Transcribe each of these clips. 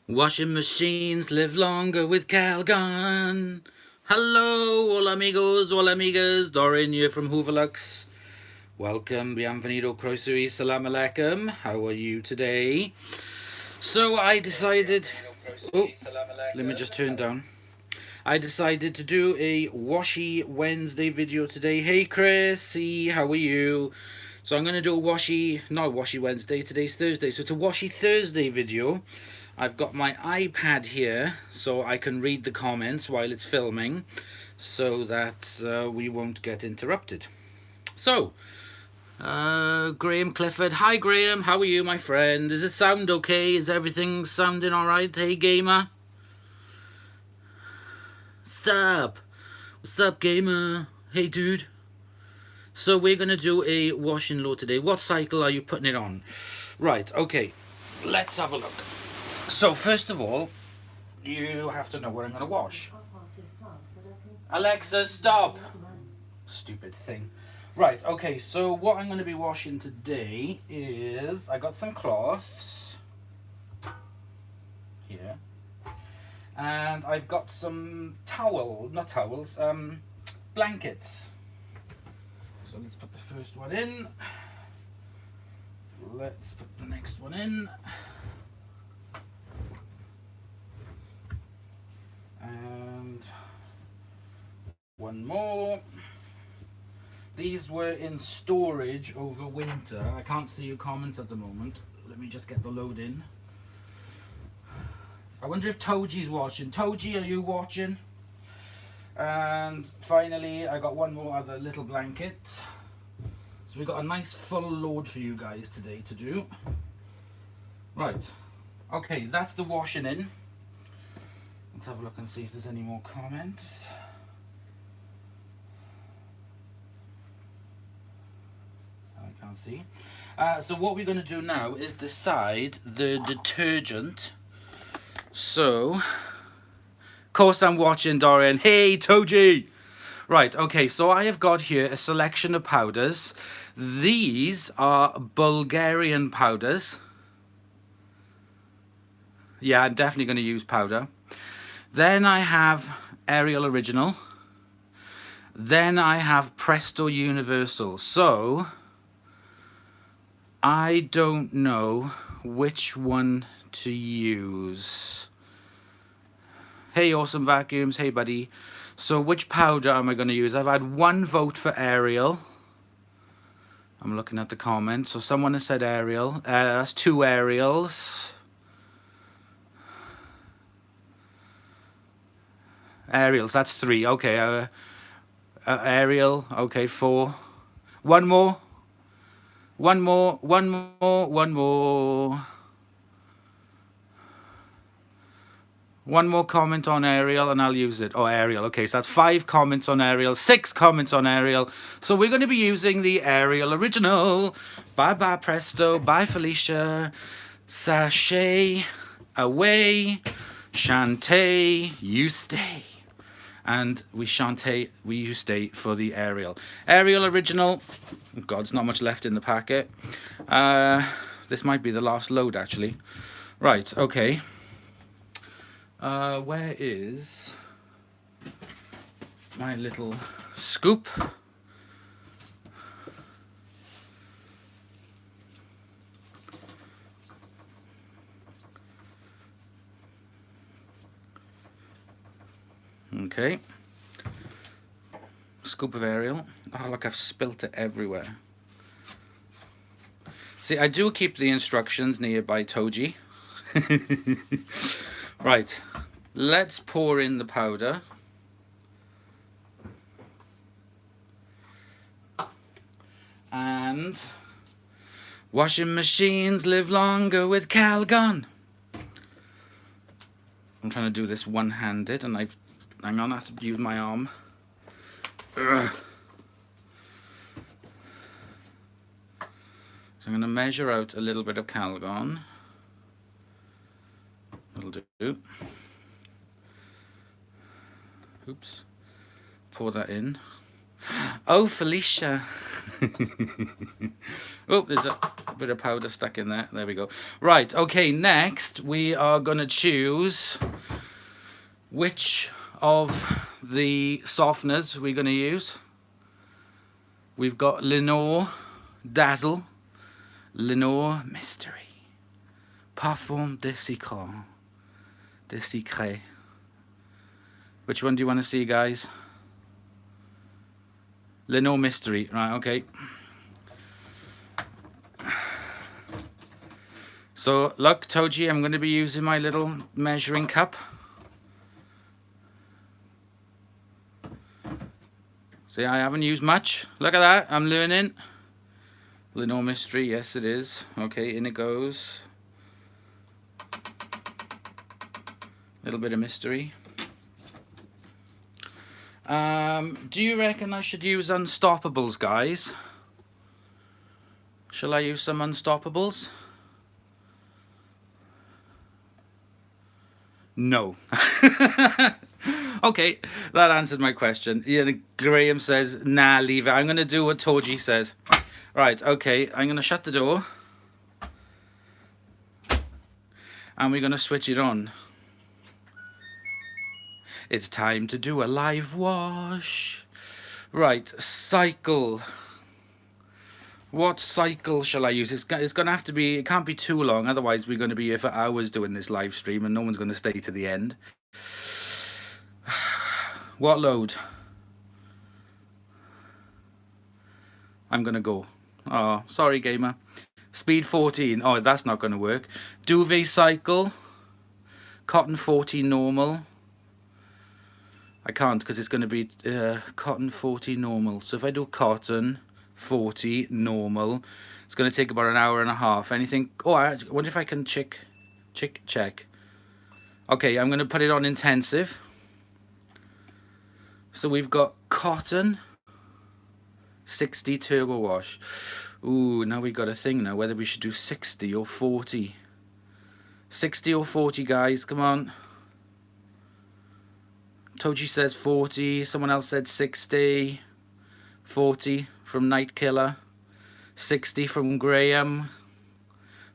Washing machines live longer with Calgon. Hello, hola amigos, hola amigas. Dorian here from Hooverlux. Welcome, bienvenido, croeso, salam alaikum. How are you today? So I decided... Oh, let me just turn down. I decided to do a Washy Wednesday video today. Hey Chrissy, how are you? So I'm going to do a not Washy Wednesday, today's Thursday. So it's a Washy Thursday video. I've got my iPad here so I can read the comments while it's filming so that we won't get interrupted. So, Graham Clifford. Hi Graham, how are you my friend? Does it sound okay? Is everything sounding alright? Hey gamer? What's up? What's up gamer? Hey dude. So we're going to do a wash and load today. What cycle are you putting it on? Right, okay. Let's have a look. So first of all, you have to know what I'm going to wash. Alexa, stop! Stupid thing. Right, okay, so what I'm going to be washing today is... I got some cloths. Here. And I've got some blankets. So let's put the first one in. Let's put the next one in. And one more. These were in storage over winter. I can't see your comments at the moment. Let me just get the load in. I wonder if Toji's watching. Toji, are you watching? And finally, I got one more other little blanket. So we got a nice full load for you guys today to do. Right. Okay, that's the washing in. Let's have a look and see if there's any more comments. I can't see. So what we're going to do now is decide the detergent. So, of course I'm watching Dorian. Hey, Toji! Right, okay, so I have got here a selection of powders. These are Bulgarian powders. Yeah, I'm definitely going to use powder. Then I have Ariel Original. Then I have Presto Universal. So, I don't know which one to use. Hey, Awesome Vacuums. Hey, buddy. So, which powder am I going to use? I've had one vote for Ariel. I'm looking at the comments. So, someone has said Ariel. That's two Ariels. Ariels, that's three. Okay. Ariel. Okay, four. One more. One more. One more. One more. One more comment on Ariel and I'll use it. Oh, Ariel. Okay, so that's 5 comments on Ariel, 6 comments on Ariel. So we're going to be using the Ariel Original. Bye-bye, Presto. Bye, Felicia. Sachet. Away. Shantae. You stay. And you stay for the Ariel. Ariel Original. Oh God, there's not much left in the packet. This might be the last load, actually. Right, okay. Where is my little scoop? Okay. Scoop of Ariel. Oh, look, I've spilt it everywhere. See, I do keep the instructions nearby Toji. Right. Let's pour in the powder. And washing machines live longer with Calgon. I'm trying to do this one-handed and hang on, I have to use my arm. Ugh. So I'm going to measure out a little bit of Calgon. That'll do. Oops. Pour that in. Oh, Felicia. Oh, there's a bit of powder stuck in there. There we go. Right, okay, next we are going to choose which of the softeners we're going to use. We've got Lenore Dazzle, Lenore Mystery, Parfum de Secret. Which one do you want to see, guys? Lenore Mystery. Right, okay. So, look, Toji, I'm going to be using my little measuring cup. See, I haven't used much. Look at that. I'm learning. Lenore Mystery. Yes, it is. Okay, in it goes. Little bit of mystery. Do you reckon I should use Unstoppables, guys? Shall I use some Unstoppables? No. Okay, that answered my question. Yeah, Graham says, nah, leave it. I'm going to do what Toji says. Right, okay, I'm going to shut the door. And we're going to switch it on. It's time to do a live wash. Right, cycle. What cycle shall I use? It's going to have to be, it can't be too long, otherwise we're going to be here for hours doing this live stream and no one's going to stay to the end. What load? I'm going to go. Oh, sorry, gamer. Speed 14. Oh, that's not going to work. Duvet cycle. Cotton 14 normal. I can't because it's going to be cotton 40 normal. So if I do cotton 40 normal, it's going to take about an hour and a half. Anything? Oh, I wonder if I can check. Okay, I'm going to put it on intensive. So we've got cotton 60 turbo wash. Ooh, now we've got a thing now whether we should do 60 or 40. 60 or 40, guys, come on. Toji says 40, someone else said 60, 40 from Night Killer, 60 from Graham,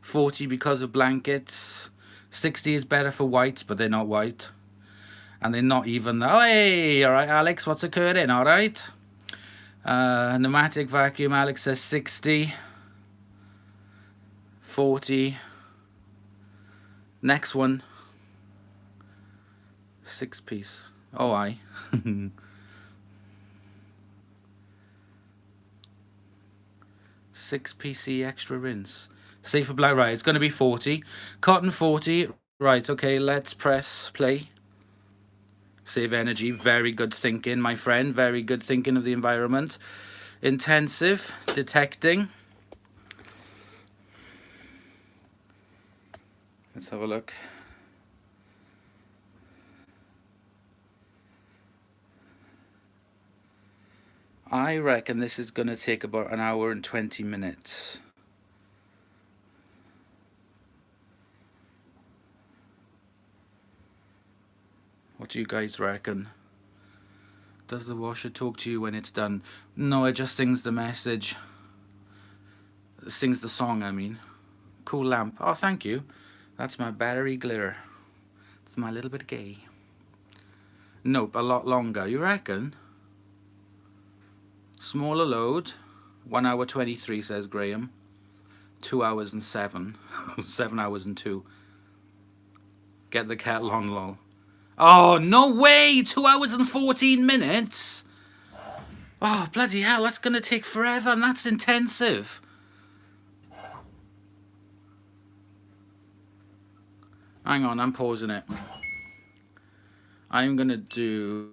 40 because of blankets, 60 is better for whites, but they're not white, and they're not even, oh hey, alright Alex, what's occurring, alright? Pneumatic vacuum, Alex says 60, 40, next one, 6-piece. Oh, aye. 6 PC extra rinse. Safe for black. Right, it's going to be 40. Cotton 40. Right, okay, let's press play. Save energy. Very good thinking, my friend. Very good thinking of the environment. Intensive. Detecting. Let's have a look. I reckon this is going to take about an hour and 20 minutes. What do you guys reckon? Does the washer talk to you when it's done? No, it just sings the message. It sings the song, I mean. Cool lamp. Oh, thank you. That's my battery glitter. It's my little bit gay. Nope, a lot longer. You reckon? Smaller load, 1 hour 23, says Graham. 2 hours and 7. 7 hours and 2. Get the kettle on, lol. Oh, no way! 2 hours and 14 minutes? Oh, bloody hell, that's going to take forever, and that's intensive. Hang on, I'm pausing it. I'm going to do...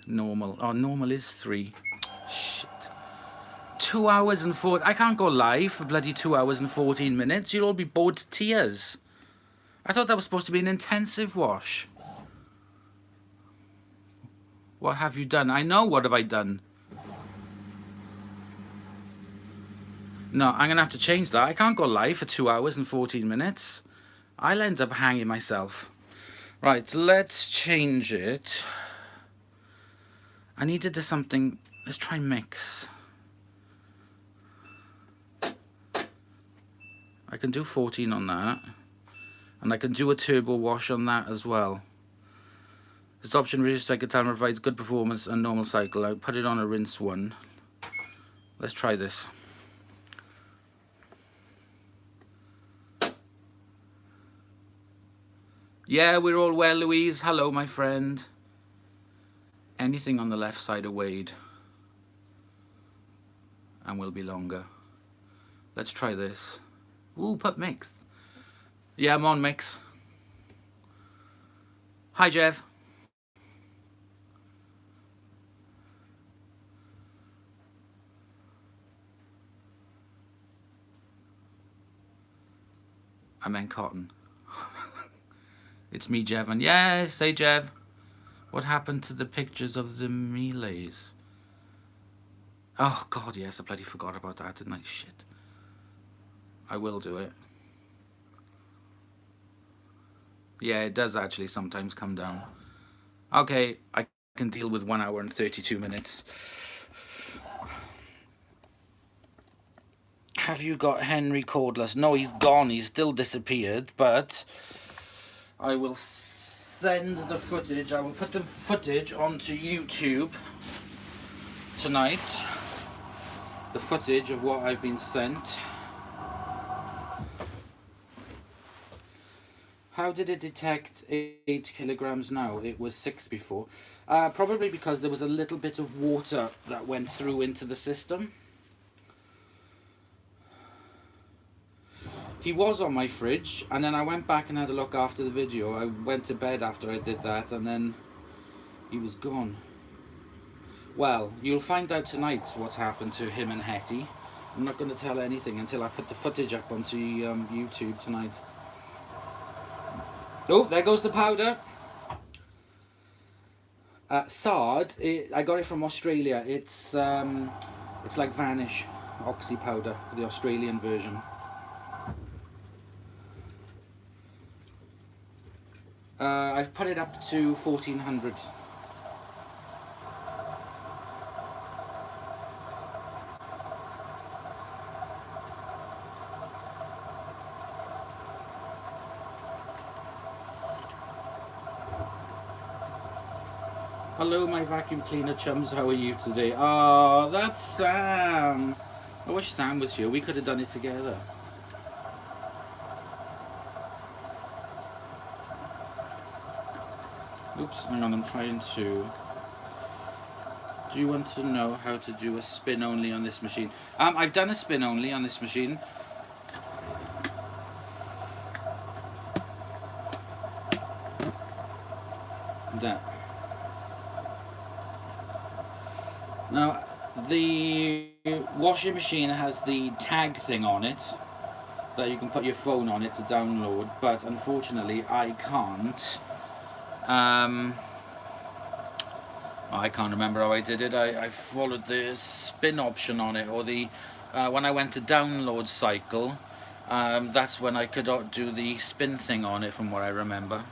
normal. Oh, normal is 3. Shit. 2 hours and 4. I can't go live for bloody 2 hours and 14 minutes. You'll all be bored to tears. I thought that was supposed to be an intensive wash. What have you done? I know, what have I done? No, I'm going to have to change that. I can't go live for 2 hours and 14 minutes. I'll end up hanging myself. Right, let's change it. I need to do something. Let's try mix. I can do 14 on that. And I can do a turbo wash on that as well. This option reduced cycle time provides good performance and normal cycle. I put it on a rinse one. Let's try this. Yeah, we're all well, Louise. Hello, my friend. Anything on the left side of Wade and will be longer. Let's try this. Ooh, put mix. Yeah, I'm on mix. Hi, Jeff. I meant cotton. It's me, Jev. And yes, say Jev. What happened to the pictures of the melees? Oh, God, yes, I bloody forgot about that, didn't I? Shit. I will do it. Yeah, it does actually sometimes come down. Okay, I can deal with 1 hour and 32 minutes. Have you got Henry cordless? No, he's gone. He's still disappeared, but I will send the footage. I will put the footage onto YouTube tonight. The footage of what I've been sent. How did it detect 8 kilograms now? It was 6 before. Probably because there was a little bit of water that went through into the system. He was on my fridge, and then I went back and had a look after the video. I went to bed after I did that, and then he was gone. Well, you'll find out tonight what's happened to him and Hetty. I'm not going to tell anything until I put the footage up onto YouTube tonight. Oh, there goes the powder. Sard, I got it from Australia. It's like Vanish Oxy powder, the Australian version. I've put it up to 1400. Hello, my vacuum cleaner chums. How are you today? Oh, that's Sam. I wish Sam was here. We could have done it together. Oops, hang on, I'm trying to... Do you want to know how to do a spin only on this machine? I've done a spin only on this machine. That. Now, the washing machine has the tag thing on it that you can put your phone on it to download, but unfortunately I can't. I can't remember how I did it. I followed the spin option on it, or the when I went to download cycle, that's when I could do the spin thing on it, from what I remember.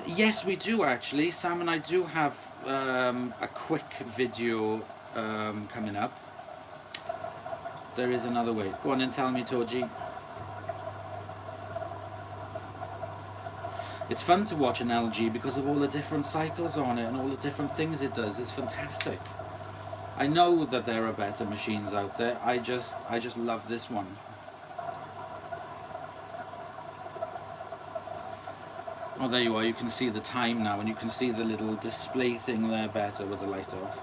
Yes, we do actually. Sam and I do have a quick video coming up. There is another way. Go on and tell me, Toji. It's fun to watch an LG because of all the different cycles on it and all the different things it does. It's fantastic. I know that there are better machines out there. I just love this one. Oh, there you are. You can see the time now, and you can see the little display thing there better with the light off.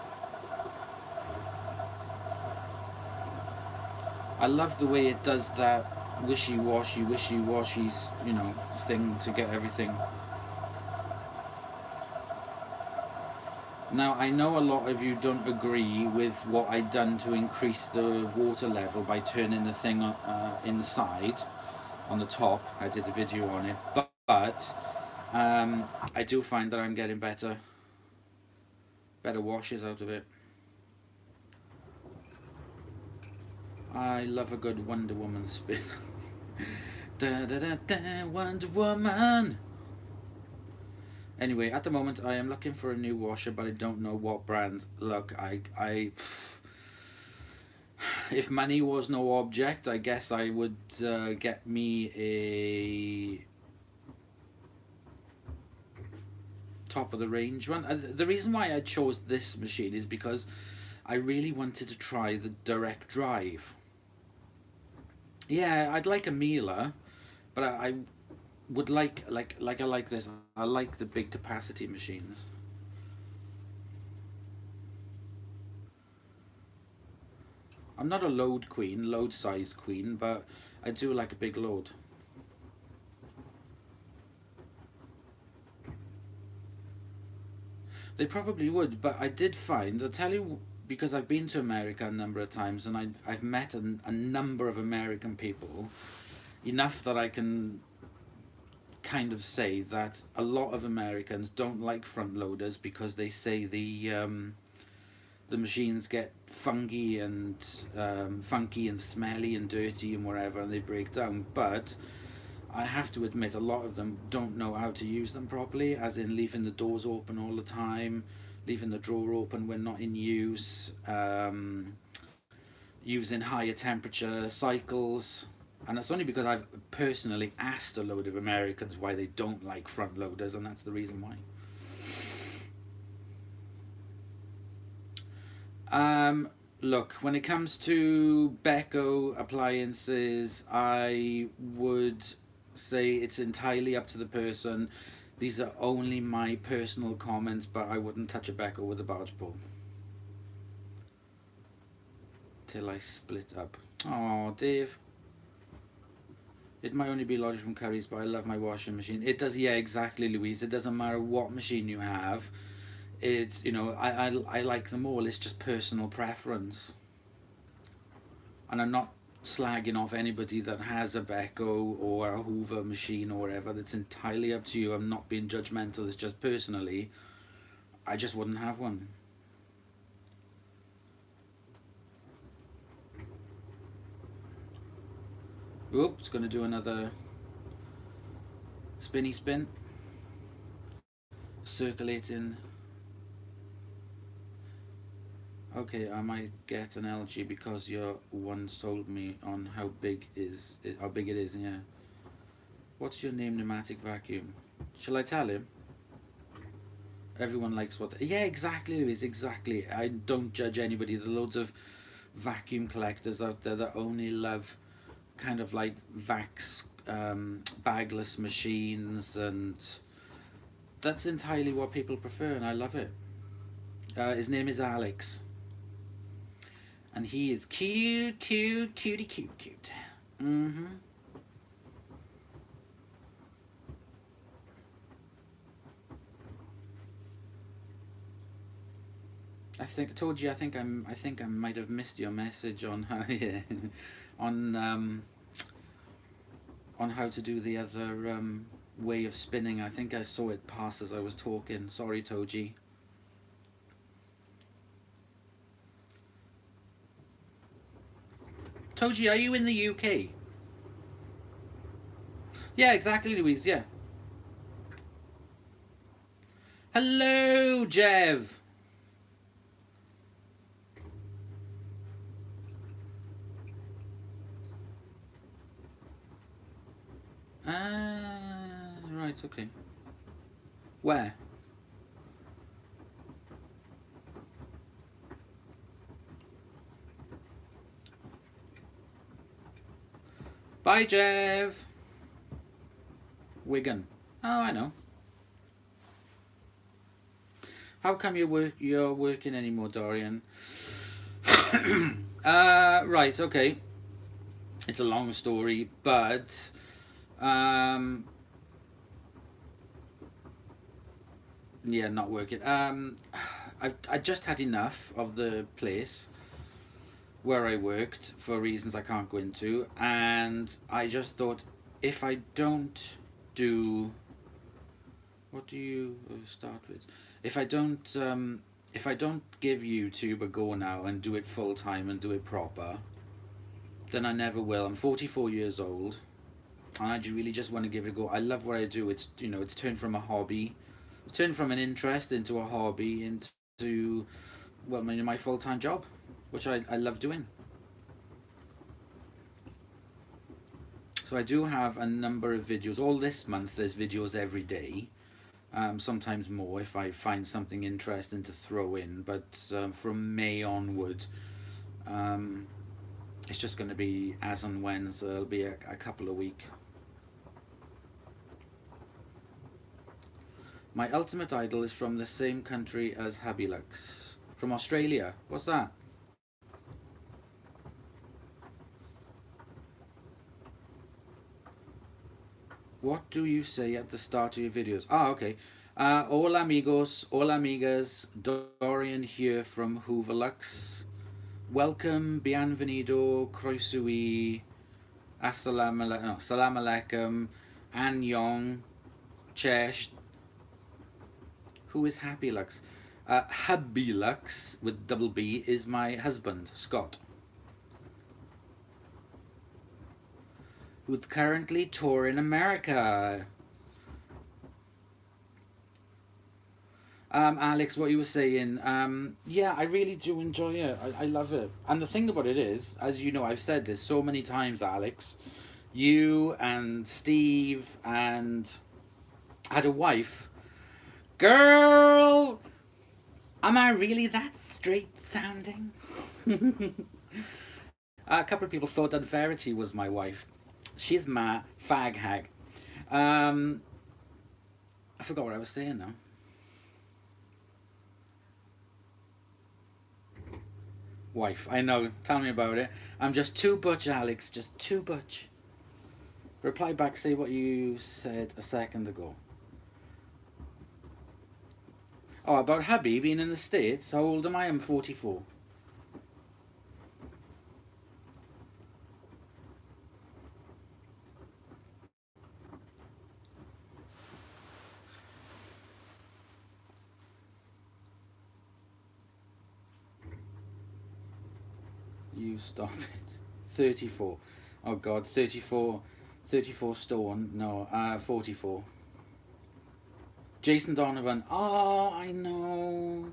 I love the way it does that wishy-washy, you know, thing to get everything. Now, I know a lot of you don't agree with what I've done to increase the water level by turning the thing inside on the top. I did a video on it, but I do find that I'm getting better washes out of it. I love a good Wonder Woman spin. Da da da da, Wonder Woman. Anyway, at the moment I am looking for a new washer, but I don't know what brand. Look, if money was no object, I guess I would get me a top of the range one. The reason why I chose this machine is because I really wanted to try the direct drive. Yeah, I'd like a Miele, but I would like I like this. I like the big capacity machines. I'm not a load sized queen, but I do like a big load. They probably would, but I did find, I'll tell you, because I've been to America a number of times and I've met a number of American people, enough that I can kind of say that a lot of Americans don't like front loaders because they say the machines get funky and smelly and dirty and whatever, and they break down. But I have to admit, a lot of them don't know how to use them properly, as in leaving the doors open all the time, leaving the drawer open when not in use, using higher temperature cycles. And that's only because I've personally asked a load of Americans why they don't like front loaders, and that's the reason why. Look, when it comes to Beko appliances, I would say it's entirely up to the person. These are only my personal comments, but I wouldn't touch a Beko with a barge pole till I split up. Oh, Dave. It might only be logic from Curry's, but I love my washing machine. It does, yeah, exactly, Louise. It doesn't matter what machine you have. It's, I like them all. It's just personal preference. And I'm not slagging off anybody that has a Beko or a Hoover machine or whatever. That's entirely up to you. I'm not being judgmental. It's just personally, I just wouldn't have one. Oop, it's going to do another spinny spin. Circulating. Okay, I might get an LG because your one told me on how big it is. Yeah. What's your name? Pneumatic vacuum. Shall I tell him? Everyone likes what. Yeah, exactly, Louise. Exactly. I don't judge anybody. There are loads of vacuum collectors out there that only love kind of like bagless machines, and that's entirely what people prefer, and I love it. His name is Alex, and he is cute, cute. Mm-hmm. Told you. I think I might have missed your message on how yeah, on on how to do the other way of spinning. I think I saw it pass as I was talking. Sorry, Toji. Toji, are you in the UK? Yeah, exactly, Louise. Yeah. Hello, Jev. Right, okay. Where? Bye, Jev. Wigan. Oh, I know. How come you're working anymore, Dorian? Right, okay. It's a long story, but yeah, not working. I just had enough of the place where I worked for reasons I can't go into, and I just thought, if I don't do, what do you start with? If I don't give YouTube a go now and do it full time and do it proper, then I never will. I'm 44 years old, and I really just want to give it a go. I love what I do. It's it's turned from a hobby turned from an interest into a hobby into, well, my full-time job, which I love doing. So I do have a number of videos. All this month there's videos every day. Sometimes more if I find something interesting to throw in. But from May onward, um, it's just going to be as and when. So it'll be a couple a week. My ultimate idol is from the same country as Habilux. From Australia. What's that? What do you say at the start of your videos? Ah, okay. Hola amigos, hola amigas. Dorian here from Hooverlux. Welcome, bienvenido, croesawi, salam alaikum, annyeong, chesh. Who is Happylux? Habilux with double B is my husband, Scott, who's currently touring America. Alex, what you were saying, yeah, I really do enjoy it. I love it. And the thing about it is, as you know, I've said this so many times, Alex, you and Steve and had a wife. Girl, am I really that straight sounding? A couple of people thought that Verity was my wife. She's my fag hag. I forgot what I was saying now. Wife, I know. Tell me about it. I'm just too butch, Alex. Just too butch. Reply back, say what you said a second ago. Oh, about hubby being in the States. How old am I? I'm 44. You stop it. 34. Oh God, 34. 34 stone. No, 44. Jason Donovan. Oh, I know.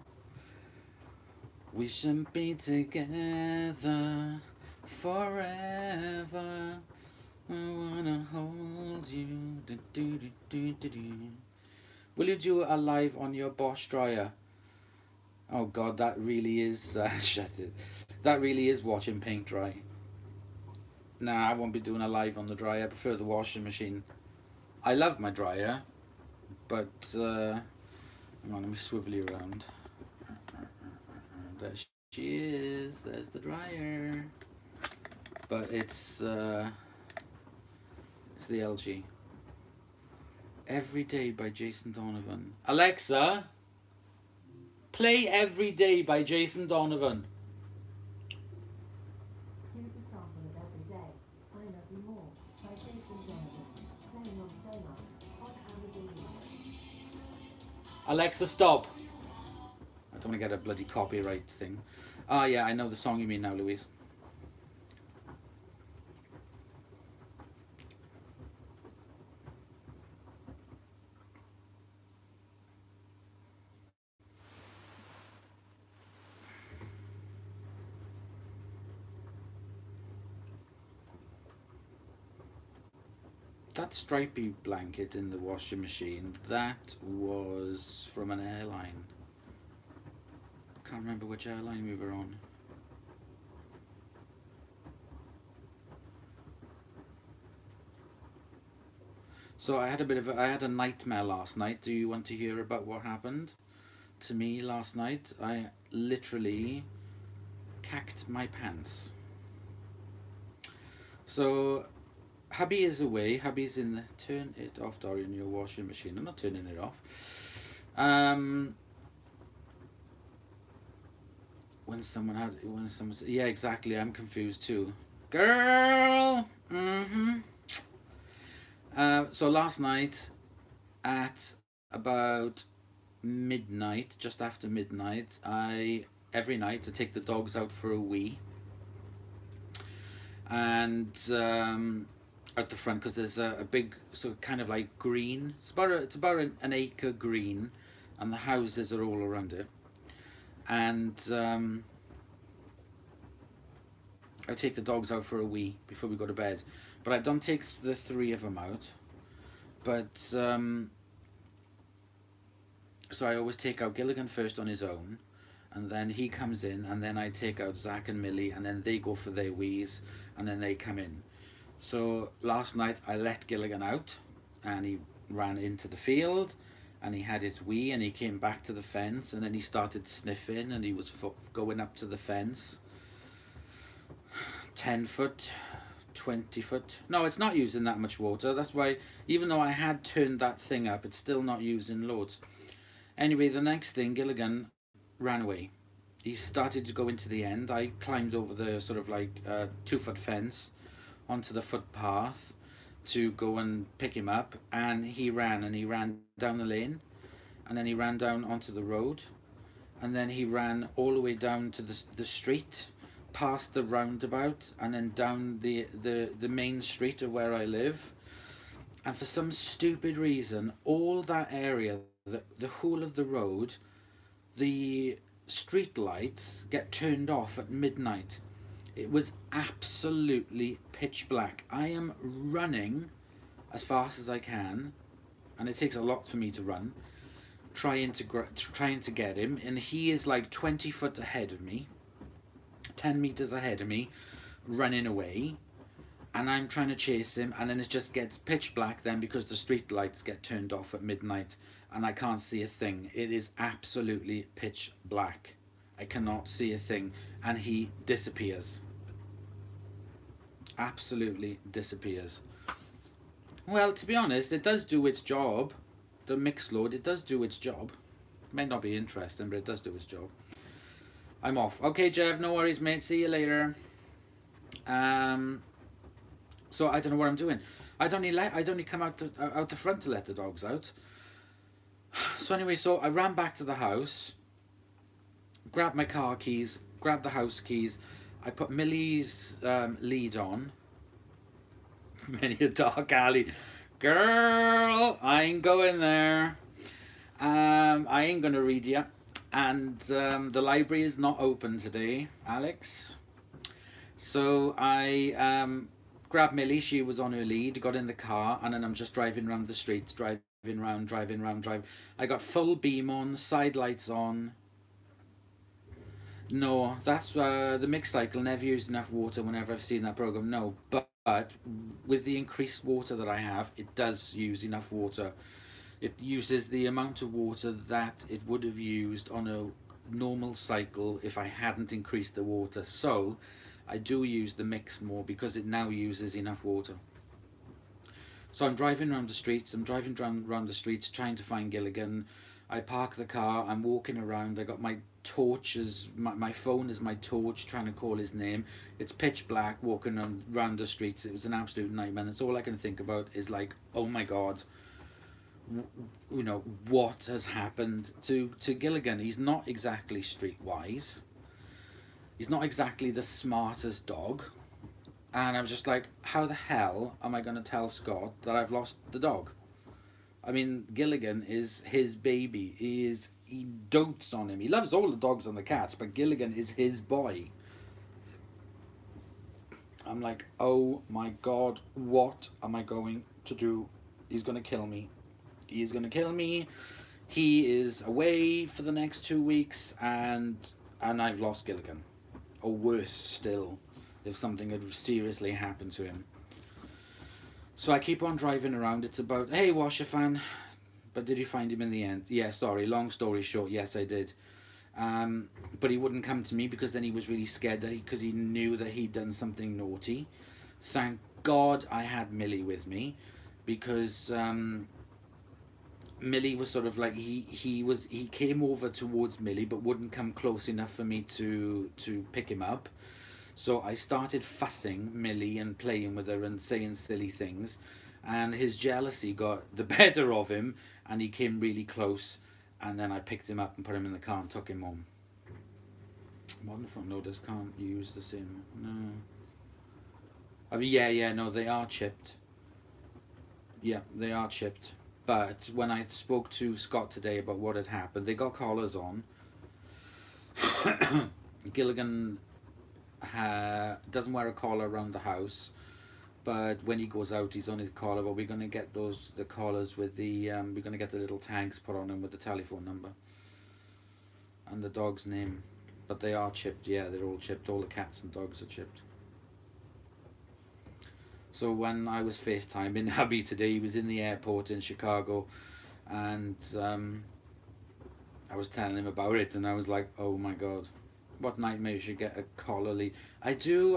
We should be together forever. I wanna hold you. Do, do, do, do, do, do. Will you do a live on your Bosch dryer? Oh God, that really is shut it. That really is watching paint dry. Nah, I won't be doing a live on the dryer. I prefer the washing machine. I love my dryer, but hang on, let me swivel you around. There she is. There's the dryer. But it's the LG. Every Day by Jason Donovan. Alexa, play Every Day by Jason Donovan. Here's a sample of Every Day, I Love You More by Jason Donovan, playing on Sonos on Amazon Music. Alexa, stop. I don't want to get a bloody copyright thing. Ah, yeah, I know the song you mean now, Louise. That stripy blanket in the washing machine, that was from an airline. I can't remember which airline we were on. So I had a nightmare last night. Do you want to hear about what happened to me last night? I literally cacked my pants. So hubby is away. Hubby's in the turn it off, Dorian, your washing machine. I'm not turning it off. When someone yeah, exactly. I'm confused too. Girl. So last night at about midnight, just after midnight, every night to take the dogs out for a wee, and at the front, because there's a big sort of kind of like green. It's about an acre green and the houses are all around it. And I take the dogs out for a wee before we go to bed, but I don't take the three of them out. But so I always take out Gilligan first on his own, and then he comes in, and then I take out Zach and Millie, and then they go for their wees, and then they come in. So last night I let Gilligan out, and he ran into the field, and he had his wee, and he came back to the fence, and then he started sniffing, and he was going up to the fence. 10 foot, 20 foot. No, it's not using that much water. That's why, even though I had turned that thing up, it's still not using loads. Anyway, the next thing, Gilligan ran away. He started to go into the end. I climbed over the sort of like 2 foot fence onto the footpath to go and pick him up, and he ran down the lane, and then he ran down onto the road, and then he ran all the way down to the street, past the roundabout, and then down the main street of where I live. And for some stupid reason, all that area, the whole of the road, the street lights get turned off at midnight. It was absolutely pitch black. I am running as fast as I can, and it takes a lot for me to run, trying to get him, and he is like 20 foot ahead of me, 10 meters ahead of me, running away, and I'm trying to chase him, and then it just gets pitch black then because the street lights get turned off at midnight, and I can't see a thing. It is absolutely pitch black. I cannot see a thing, and he disappears. Absolutely disappears. Well, to be honest, it does do its job. The mix load, it does do its job. Might not be interesting, but it does do its job. I'm off. Okay, Jeff, no worries, mate. See you later. So I don't know what I'm doing. I'd only come out the front to let the dogs out. So anyway, so I ran back to the house, grabbed my car keys, grabbed the house keys. I put Millie's lead on. Many a dark alley. Girl, I ain't going there. I ain't gonna read you. And the library is not open today, Alex. So I grabbed Millie, she was on her lead, got in the car, and then I'm just driving around the streets, driving round. I got full beam on, side lights on. No, that's the mixed cycle, never used enough water whenever I've seen that program. No, but with the increased water that I have, it does use enough water. It uses the amount of water that it would have used on a normal cycle if I hadn't increased the water. So I do use the mix more because it now uses enough water. So I'm driving around the streets, around the streets trying to find Gilligan. I park the car, I'm walking around, I got my torch as my phone is my torch, trying to call his name. It's pitch black, walking around the streets. It was an absolute nightmare. That's all I can think about is like, oh my god, you know, what has happened to Gilligan? He's not exactly streetwise. He's not exactly the smartest dog. And I was just like, how the hell am I going to tell Scott that I've lost the dog? I mean, Gilligan is his baby. He dotes on him. He loves all the dogs and the cats, but Gilligan is his boy. I'm like, oh my god, what am I going to do? He's going to kill me. He is going to kill me. He is away for the next 2 weeks, and I've lost Gilligan. Or worse still, if something had seriously happened to him. So I keep on driving around. It's about, hey, washer fan, but did you find him in the end? Yeah, sorry, long story short, yes, I did. But he wouldn't come to me because then he was really scared because he knew that he'd done something naughty. Thank God I had Millie with me, because Millie was sort of like, he came over towards Millie but wouldn't come close enough for me to pick him up. So I started fussing Millie and playing with her and saying silly things, and his jealousy got the better of him, and he came really close, and then I picked him up and put him in the car and took him home. Modern front loaders can't use the same. No. I mean, yeah, no, they are chipped. Yeah, they are chipped. But when I spoke to Scott today about what had happened, they got collars on. Gilligan doesn't wear a collar around the house, but when he goes out, he's on his collar. But we're gonna get the collars with the we're gonna get the little tags put on them with the telephone number and the dog's name. But they are chipped. Yeah, they're all chipped. All the cats and dogs are chipped. So when I was FaceTiming hubby today, he was in the airport in Chicago, and I was telling him about it, and I was like, oh my god, what nightmare you should get a collar lead. I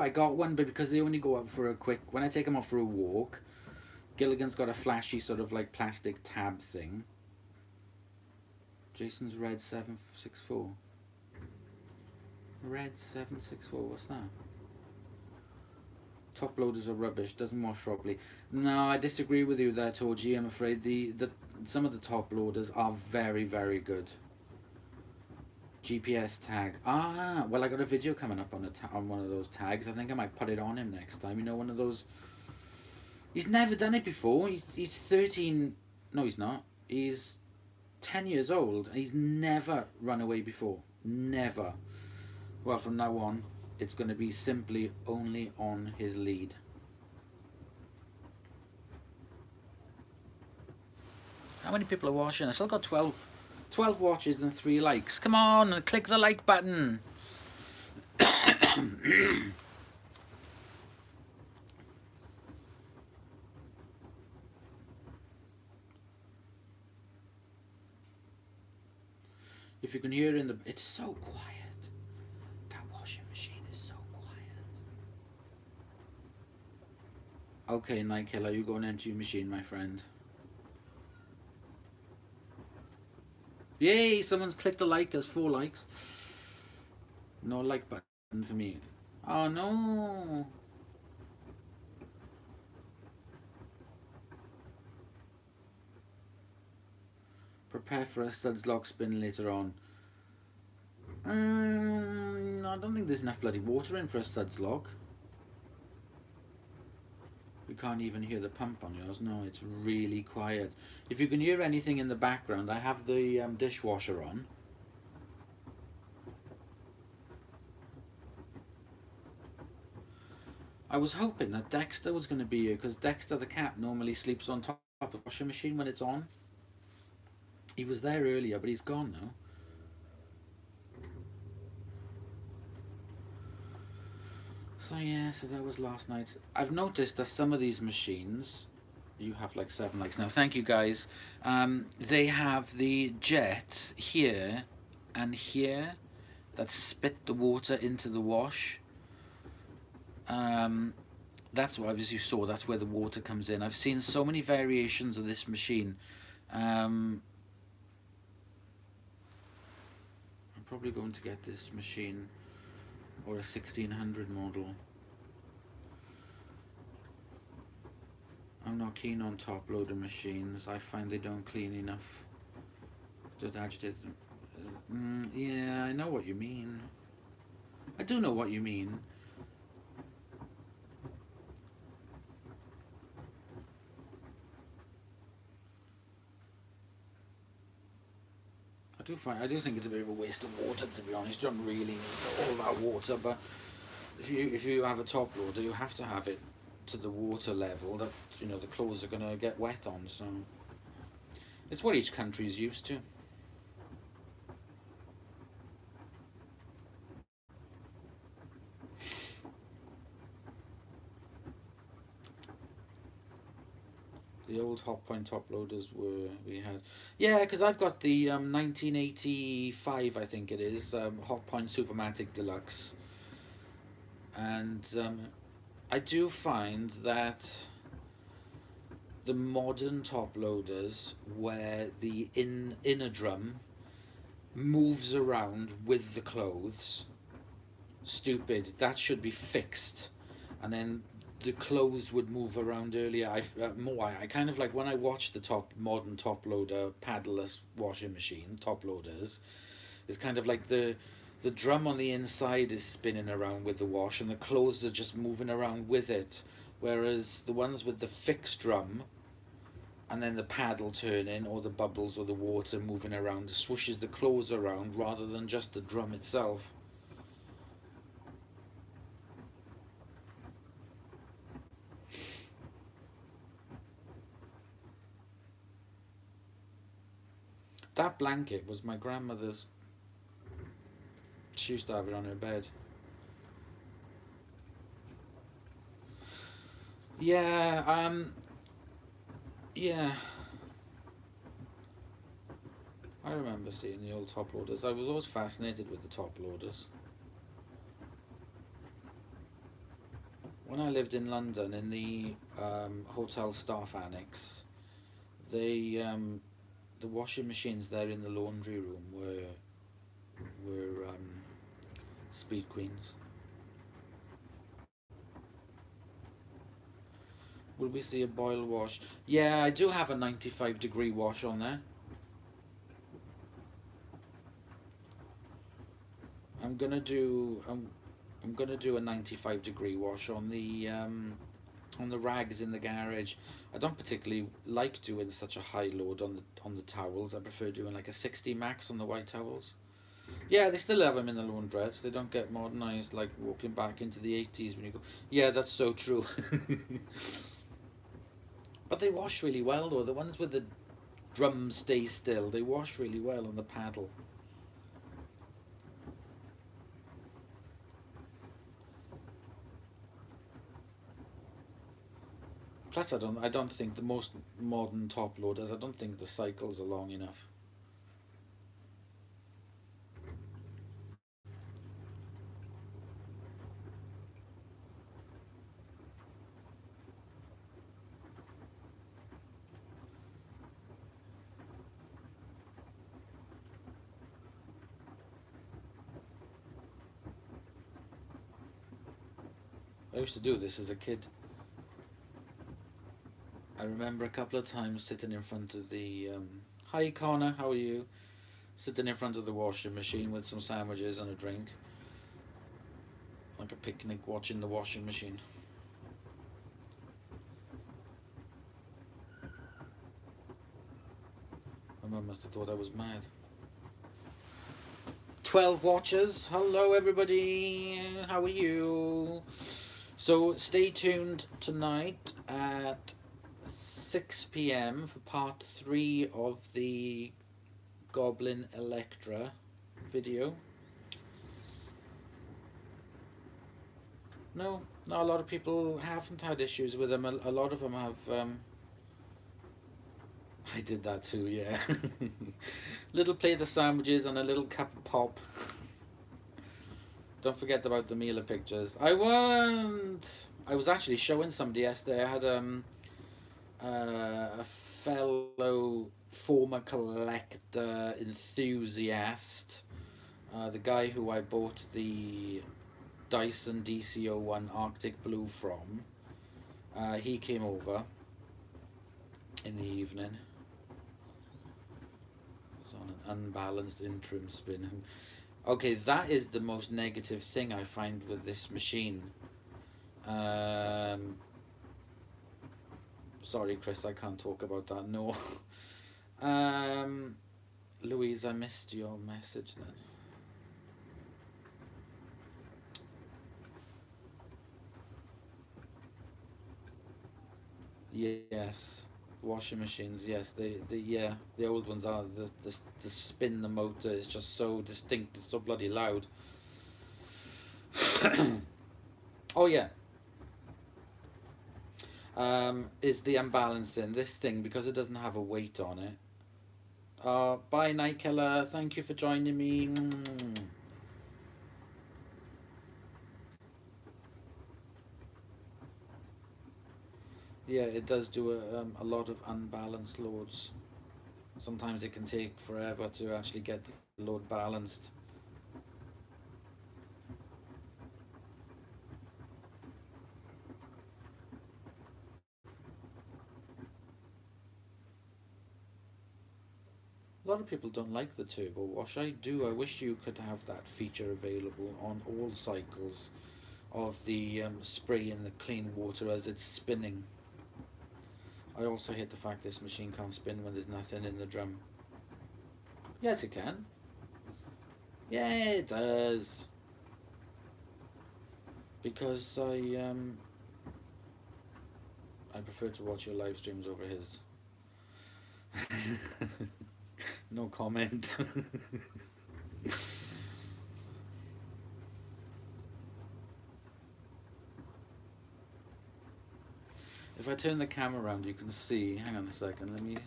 got one, but because they only go up for a quick, when I take them off for a walk, Gilligan's got a flashy sort of like plastic tab thing. Jason's red 764. Red 764, what's that? Top loaders are rubbish, doesn't wash properly. No, I disagree with you there, Torgy. I'm afraid some of the top loaders are very, very good. GPS tag. Ah, well, I got a video coming up on one of those tags. I think I might put it on him next time. You know, one of those. He's never done it before. He's 13. No, he's not. He's 10 years old, and he's never run away before. Never. Well, from now on, it's going to be simply only on his lead. How many people are watching? I still got 12 watches and 3 likes. Come on, click the like button. If you can hear it's so quiet. That washing machine is so quiet. Okay, Night Killer, you go and empty your machine, my friend. Yay, someone's clicked a like. There's 4 likes. No like button for me. Oh no. Prepare for a studs lock spin later on. I don't think there's enough bloody water in for a studs lock. We can't even hear the pump on yours. No, it's really quiet. If you can hear anything in the background, I have the dishwasher on. I was hoping that Dexter was going to be here, because Dexter the cat normally sleeps on top of the washing machine when it's on. He was there earlier, but he's gone now. So yeah, so that was last night. I've noticed that some of these machines, you have like 7 likes now. Thank you guys. They have the jets here and here that spit the water into the wash. That's what, as you saw, that's where the water comes in. I've seen so many variations of this machine. I'm probably going to get this machine, or a 1600 model. I'm not keen on top loader machines. I find they don't clean enough. Don't agitate them. Yeah, I know what you mean. I do know what you mean. I do think it's a bit of a waste of water, to be honest. You don't really need all that water, but if you have a top loader, you have to have it to the water level that, you know, the clothes are going to get wet on. So it's what each country's used to. The old Hot Point top loaders we had. Yeah, because I've got the 1985, I think it is, Hot Point Supermatic Deluxe. And I do find that the modern top loaders, where the inner drum moves around with the clothes, stupid. That should be fixed. And then the clothes would move around earlier. I kind of like, when I watch the modern top loader paddleless washing machine top loaders, it's kind of like the drum on the inside is spinning around with the wash, and the clothes are just moving around with it. Whereas the ones with the fixed drum, and then the paddle turning, or the bubbles or the water moving around swooshes the clothes around rather than just the drum itself. That blanket was my grandmother's. She used to have it on her bed. Yeah, yeah. I remember seeing the old top loaders. I was always fascinated with the top loaders. When I lived in London, in the hotel staff annex, they the washing machines there in the laundry room were Speed Queens. Will we see a boil wash? Yeah, I do have a 95-degree wash on there. I'm gonna do I'm gonna do a 95-degree wash on the rags in the garage. I don't particularly like doing such a high load on the towels. I prefer doing like a 60 max on the white towels. Yeah, they still have them in the laundrettes. They don't get modernised like walking back into the 80s when you go. Yeah, that's so true. But they wash really well though. The ones with the drums stay still. They wash really well on the paddle. Plus, I don't think the most modern top loaders. I don't think the cycles are long enough. I used to do this as a kid. I remember a couple of times sitting in front of the. Hi, Connor. How are you? Sitting in front of the washing machine with some sandwiches and a drink, like a picnic, watching the washing machine. My mum must have thought I was mad. 12 watchers. Hello, everybody. How are you? So stay tuned tonight at 6 p.m. for part 3 of the Goblin Electra video. No, a lot of people haven't had issues with them. A lot of them have. I did that too, yeah. Little plate of sandwiches and a little cup of pop. Don't forget about the Mila pictures. I was actually showing somebody yesterday. I had a fellow former collector enthusiast, the guy who I bought the Dyson DC01 Arctic Blue from. He came over in the evening. It was on an unbalanced interim spin. Okay, that is the most negative thing I find with this machine. Sorry, Chris, I can't talk about that. No. Louise, I missed your message then. Yes, washing machines. Yes, the old ones are the spin the motor is just so distinct. It's so bloody loud. Oh yeah. Is the unbalancing this thing because it doesn't have a weight on it. Bye, Night Killer. Thank you for joining me. Yeah, it does do a lot of unbalanced loads. Sometimes it can take forever to actually get the load balanced. A lot of people don't like the turbo wash. I do. I wish you could have that feature available on all cycles of the spray in the clean water as it's spinning. I also hate the fact this machine can't spin when there's nothing in the drum. Yes, it can. Yeah, it does. Because I prefer to watch your live streams over his. No comment. If I turn the camera around, you can see. Hang on a second.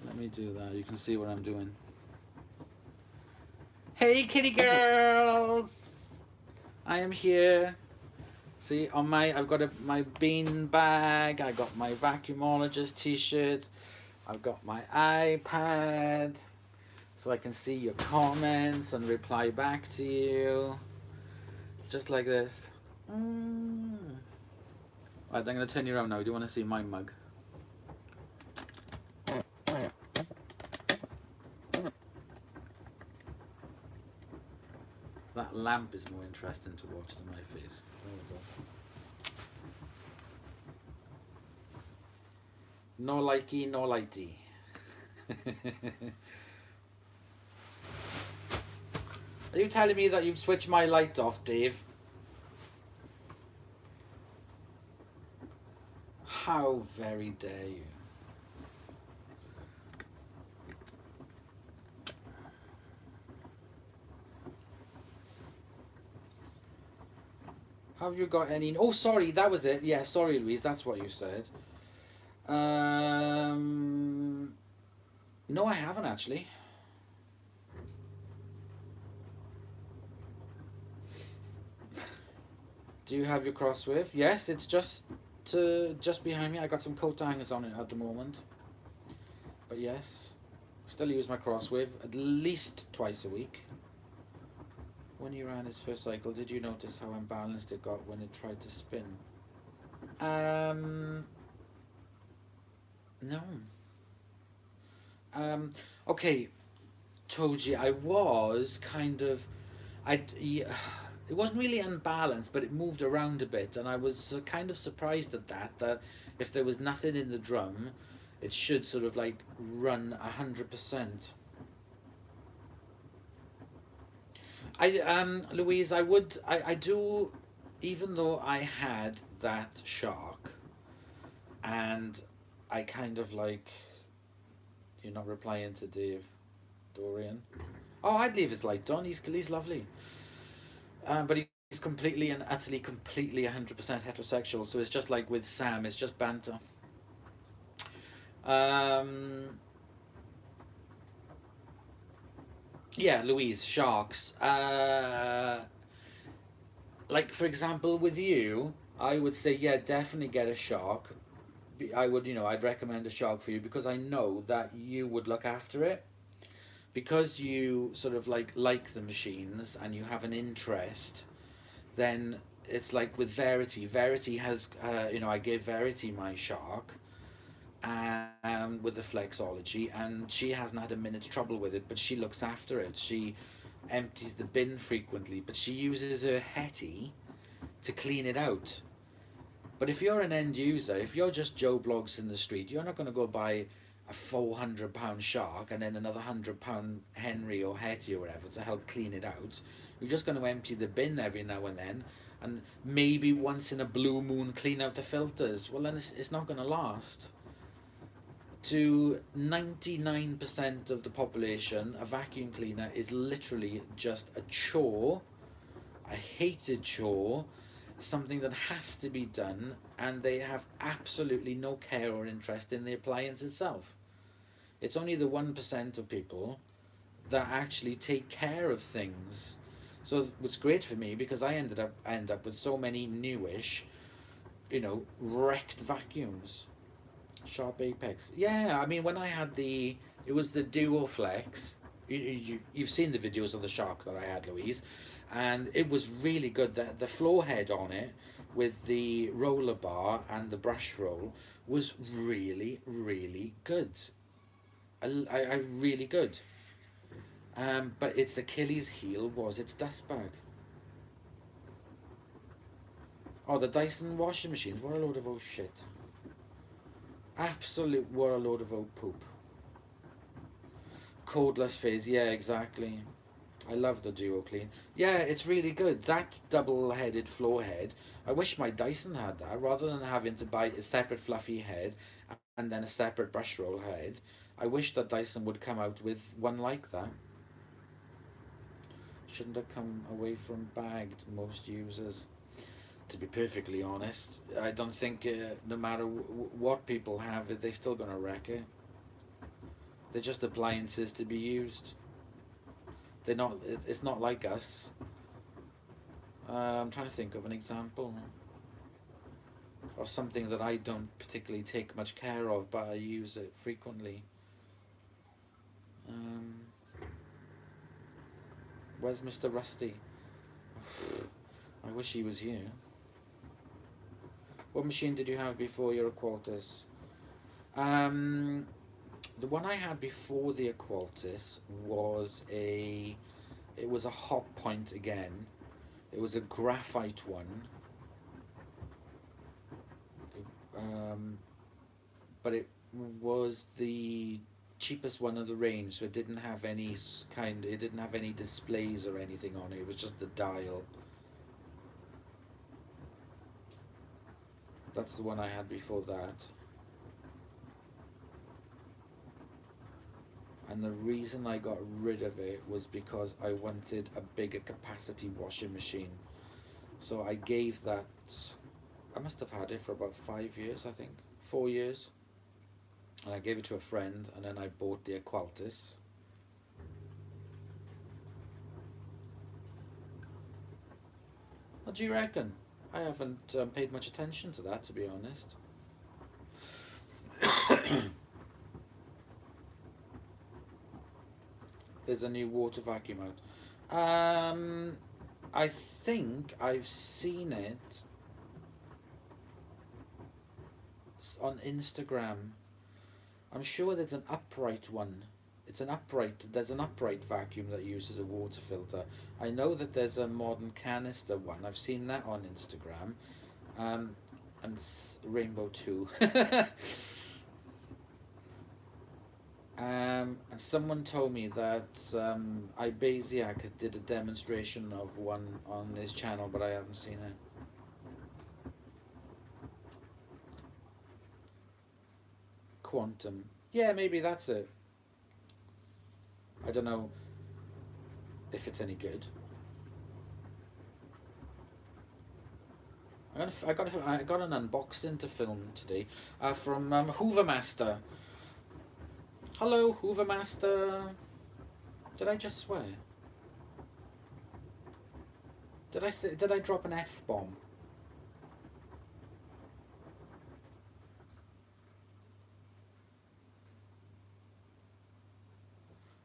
Let me do that. You can see what I'm doing. Hey, kitty girls! I am here. See, on I've got my bean bag. I got my vacuumologist T-shirt. I've got my iPad, so I can see your comments and reply back to you, just like this. Right, I'm going to turn you around now. Do you want to see my mug? That lamp is more interesting to watch than my face. There we go. No likey, no lighty. Are you telling me that you've switched my light off, Dave? How very dare you? Have you got any... Oh, sorry, that was it. Yeah, sorry, Louise, that's what you said. No, I haven't actually. Do you have your crosswave? Yes, it's just behind me. I got some coat hangers on it at the moment. But yes, still use my crosswave at least twice a week. When he ran his first cycle, did you notice how unbalanced it got when it tried to spin? No. Okay, Toji, I was kind of, it wasn't really unbalanced, but it moved around a bit, and I was kind of surprised at that if there was nothing in the drum, it should sort of like run 100%. Louise, I do, even though I had that shark, and I kind of like, you're not replying to Dave Dorian. Oh, I'd leave his light on. He's lovely. But he's completely and utterly, completely 100% heterosexual. So it's just like with Sam. It's just banter. Yeah, Louise, sharks. Like for example, with you, I would say yeah, definitely get a shark. I would, I'd recommend a shark for you because I know that you would look after it. Because you sort of like the machines and you have an interest, then it's like with Verity. Verity has, I gave Verity my shark, with the flexology, and she hasn't had a minute's trouble with it. But she looks after it. She empties the bin frequently, but she uses her Hetty to clean it out. But if you're an end user, if you're just Joe Blogs in the street, you're not going to go buy a £400 shark and then another £100 Henry or Hetty or whatever to help clean it out. You're just going to empty the bin every now and then, and maybe once in a blue moon clean out the filters. Well, then it's not going to last. To 99% of the population, a vacuum cleaner is literally just a chore, a hated chore, something that has to be done, and they have absolutely no care or interest in the appliance itself. It's only the 1% of people that actually take care of things. So it's great for me because I end up with so many newish, wrecked vacuums. Sharp Apex. Yeah, I mean when I had it was the Duo Flex. You've seen the videos of the shark that I had, Louise, and it was really good. The floor head on it with the roller bar and the brush roll was really, really good. I really good. But its Achilles heel was its dust bag. Oh, the Dyson washing machines, what a load of old shit. Absolute, what a load of old poop. Cordless phase, yeah, exactly. I love the Duo Clean. Yeah, it's really good. That double-headed floor head. I wish my Dyson had that, rather than having to buy a separate fluffy head and then a separate brush roll head. I wish that Dyson would come out with one like that. Shouldn't have come away from bagged most users. To be perfectly honest, I don't think no matter what people have, they're still gonna wreck it. They're just appliances to be used. They're not. It's not like us. I'm trying to think of an example of something that I don't particularly take much care of, but I use it frequently. Um, where's Mr. Rusty? I wish he was here. What machine did you have before your Equaltis? The one I had before the Equaltis was it was a hot point again. It was a graphite one. Um, but it was the cheapest one of the range, so it didn't have it didn't have any displays or anything on it. It was just the dial. That's the one I had before that. And the reason I got rid of it was because I wanted a bigger capacity washing machine. So I gave that, I must have had it for about 5 years, I think, 4 years. And I gave it to a friend, and then I bought the Equaltis. What do you reckon? I haven't paid much attention to that, to be honest. There's a new water vacuum out. I think I've seen it on Instagram. I'm sure there's an upright one. There's an upright vacuum that uses a water filter. I know that there's a modern canister one. I've seen that on Instagram. And Rainbow too. And someone told me that Ibasiak did a demonstration of one on his channel, but I haven't seen it. Quantum. Yeah, maybe that's it. I don't know if it's any good. I got an unboxing to film today from Hoover Master. Hello, Hoover Master. Did I just swear? Did I drop an F-bomb?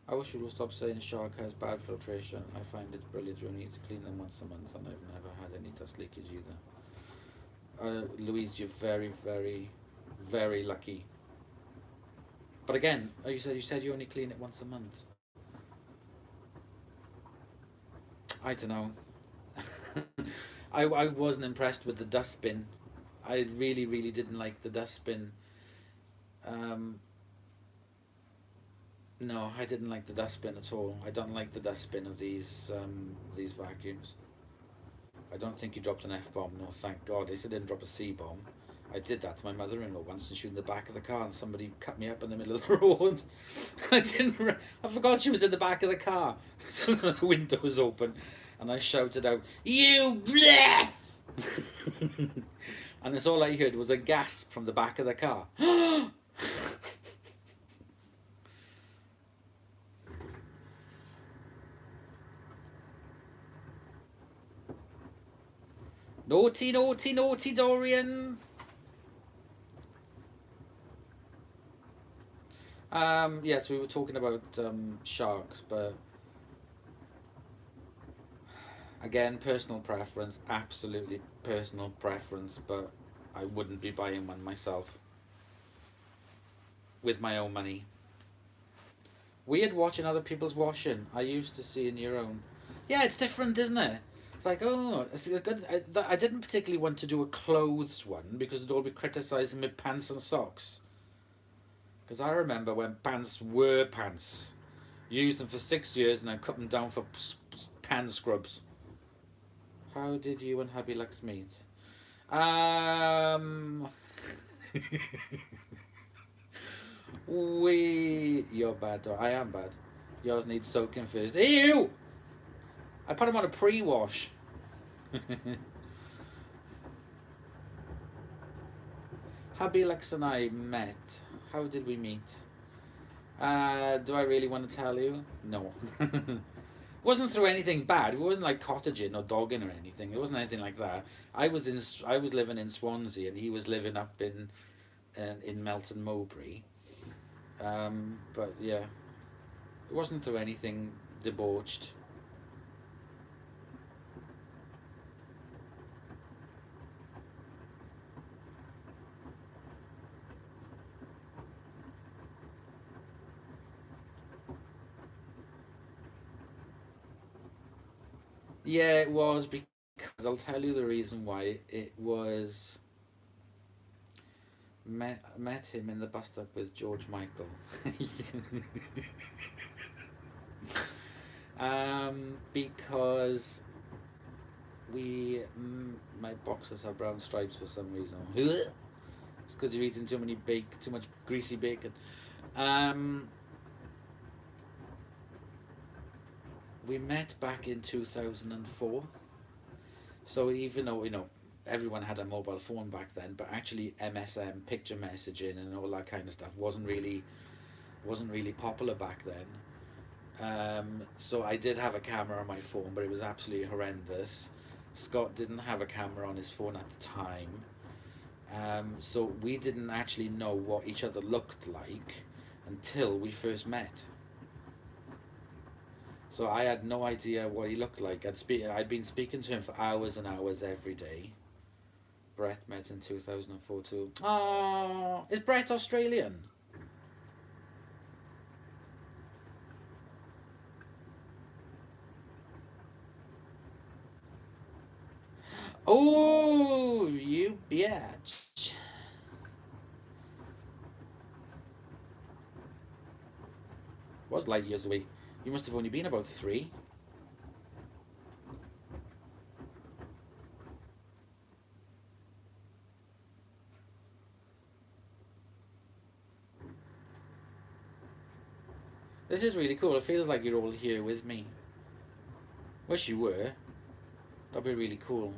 I wish you would stop saying shark has bad filtration. I find it brilliant. You only need to clean them once a month, and I've never had any dust leakage either. Louise, you're very, very, very lucky. But again, you said you only clean it once a month. I don't know. I wasn't impressed with the dustbin. I really, really didn't like the dustbin. No, I didn't like the dustbin at all. I don't like the dustbin of these vacuums. I don't think you dropped an F-bomb. No, thank God. At least I didn't drop a C-bomb. I did that to my mother-in-law once, and she was in the back of the car, and somebody cut me up in the middle of the road. I forgot she was in the back of the car. So the window was open, and I shouted out, "You bleh!" And that's all I heard was a gasp from the back of the car. Naughty, naughty, naughty, Dorian. Yes, we were talking about sharks, but again, personal preference, absolutely personal preference, but I wouldn't be buying one myself with my own money. Weird watching other people's washing. I used to see in your own. Yeah, it's different, isn't it? It's like, oh, it's good. I didn't particularly want to do a clothes one because it'd all be criticising my pants and socks. Because I remember when pants were pants. Used them for 6 years and I cut them down for pan scrubs. How did you and Hubby Lux meet? Um, You're bad, or I am bad. Yours needs soaking first. Ew! I put him on a pre-wash. Hubby Lux and I met. How did we meet? Do I really want to tell you? No. It wasn't through anything bad. It wasn't like cottaging or dogging or anything. It wasn't anything like that. I was living in Swansea and he was living up in Melton Mowbray. But yeah, it wasn't through anything debauched. Yeah, it was because I'll tell you the reason why. It was met him in the bus stop with George Michael. Because my boxers have brown stripes for some reason. It's because you're eating too much greasy bacon. Um, we met back in 2004. So even though everyone had a mobile phone back then, but actually MSM, picture messaging, and all that kind of stuff wasn't really popular back then. So I did have a camera on my phone, but it was absolutely horrendous. Scott didn't have a camera on his phone at the time. So we didn't actually know what each other looked like until we first met. So I had no idea what he looked like. I'd been speaking to him for hours and hours every day. Brett met in 2004 too. Oh, is Brett Australian? Oh, you bitch. Was light years away. You must have only been about 3. This is really cool. It feels like you're all here with me. Wish you were. That'd be really cool.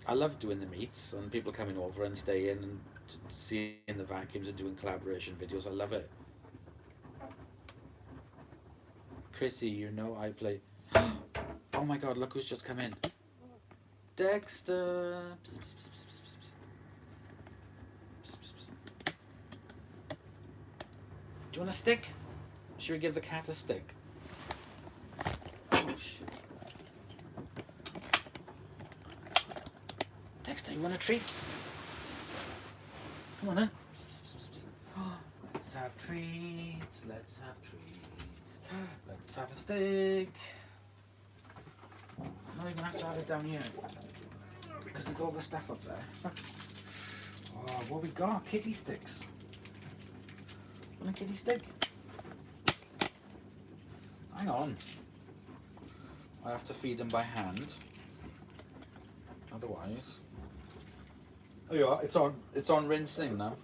I love doing the meets and people coming over and staying and seeing the vacuums and doing collaboration videos. I love it. Chrissy, I play. Oh my god, look who's just come in. Dexter. Psst, psst, psst, psst, psst, psst. Psst, psst, psst. Do you want a stick? Should we give the cat a stick? Oh shit. Dexter, you want a treat? Come on then. Let's have treats. Let's have treats. Let's have a steak. I'm not even have to have it down here because there's all the stuff up there. Oh, what we got? Kitty sticks. Want a kitty stick? Hang on. I have to feed them by hand. Otherwise. Oh yeah, it's on. It's on rinsing now.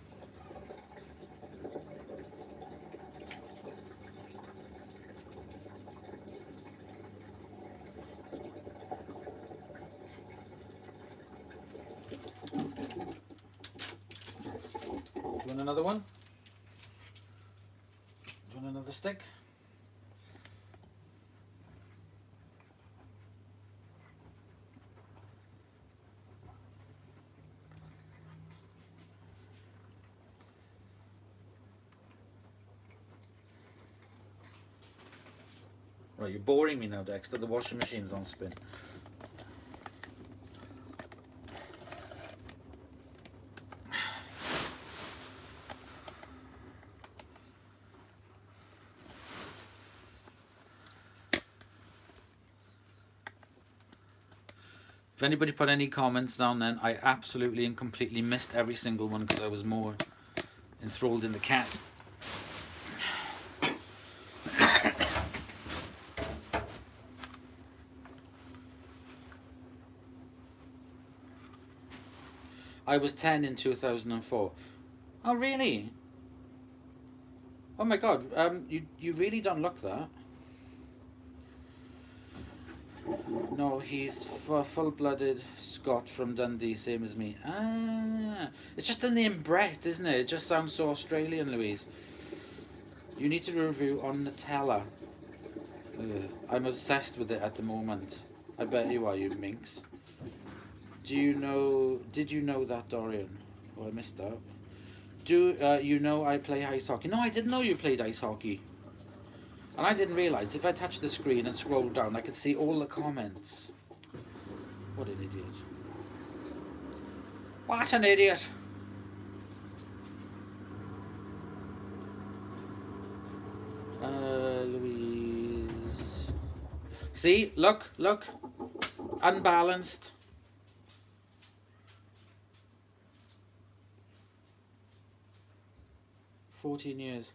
Do you want another one? Do you want another stick? Right, you're boring me now, Dexter. The washing machine's on spin. If anybody put any comments down then, I absolutely and completely missed every single one because I was more enthralled in the cat. I was 10 in 2004. Oh, really? Oh my god, you really don't look that. No, he's full-blooded Scot from Dundee, same as me. Ah, it's just the name Brett, isn't it? It just sounds so Australian, Louise. You need to review on Nutella. Ugh, I'm obsessed with it at the moment. I bet you are, you minx. Did you know that, Dorian? Oh, I missed that. You know I play ice hockey? No, I didn't know you played ice hockey. And I didn't realise if I touched the screen and scrolled down, I could see all the comments. What an idiot. What an idiot. Louise. See, look. Unbalanced. "14 years.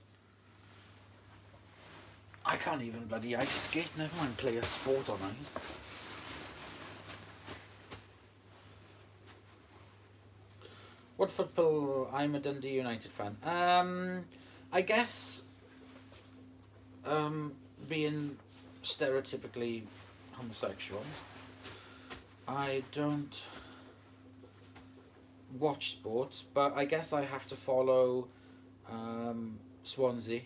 I can't even bloody ice skate, never mind play a sport on ice. What football? I'm a Dundee United fan. I guess being stereotypically homosexual, I don't watch sports, but I guess I have to follow Swansea,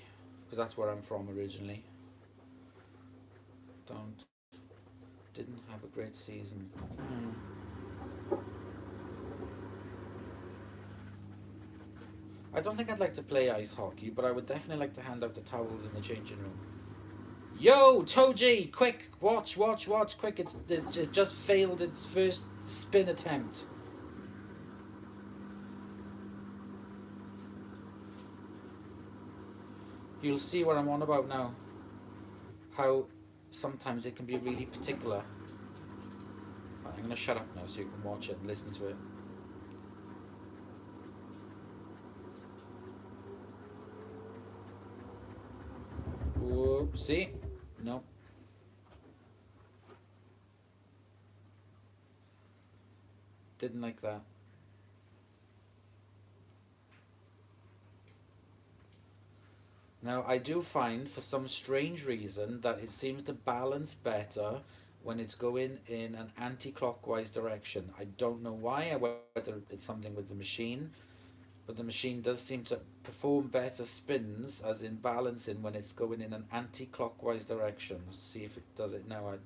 because that's where I'm from originally. Didn't have a great season. I don't think I'd like to play ice hockey, but I would definitely like to hand out the towels in the changing room. Yo, Toji, quick, watch, quick! It's just failed its first spin attempt. You'll see what I'm on about now. How sometimes it can be really particular. Right, I'm going to shut up now so you can watch it and listen to it. Whoop, see? No. Didn't like that. Now, I do find, for some strange reason, that it seems to balance better when it's going in an anti-clockwise direction. I don't know why, whether it's something with the machine, but the machine does seem to perform better spins, as in balancing, when it's going in an anti-clockwise direction. Let's see if it does it now. I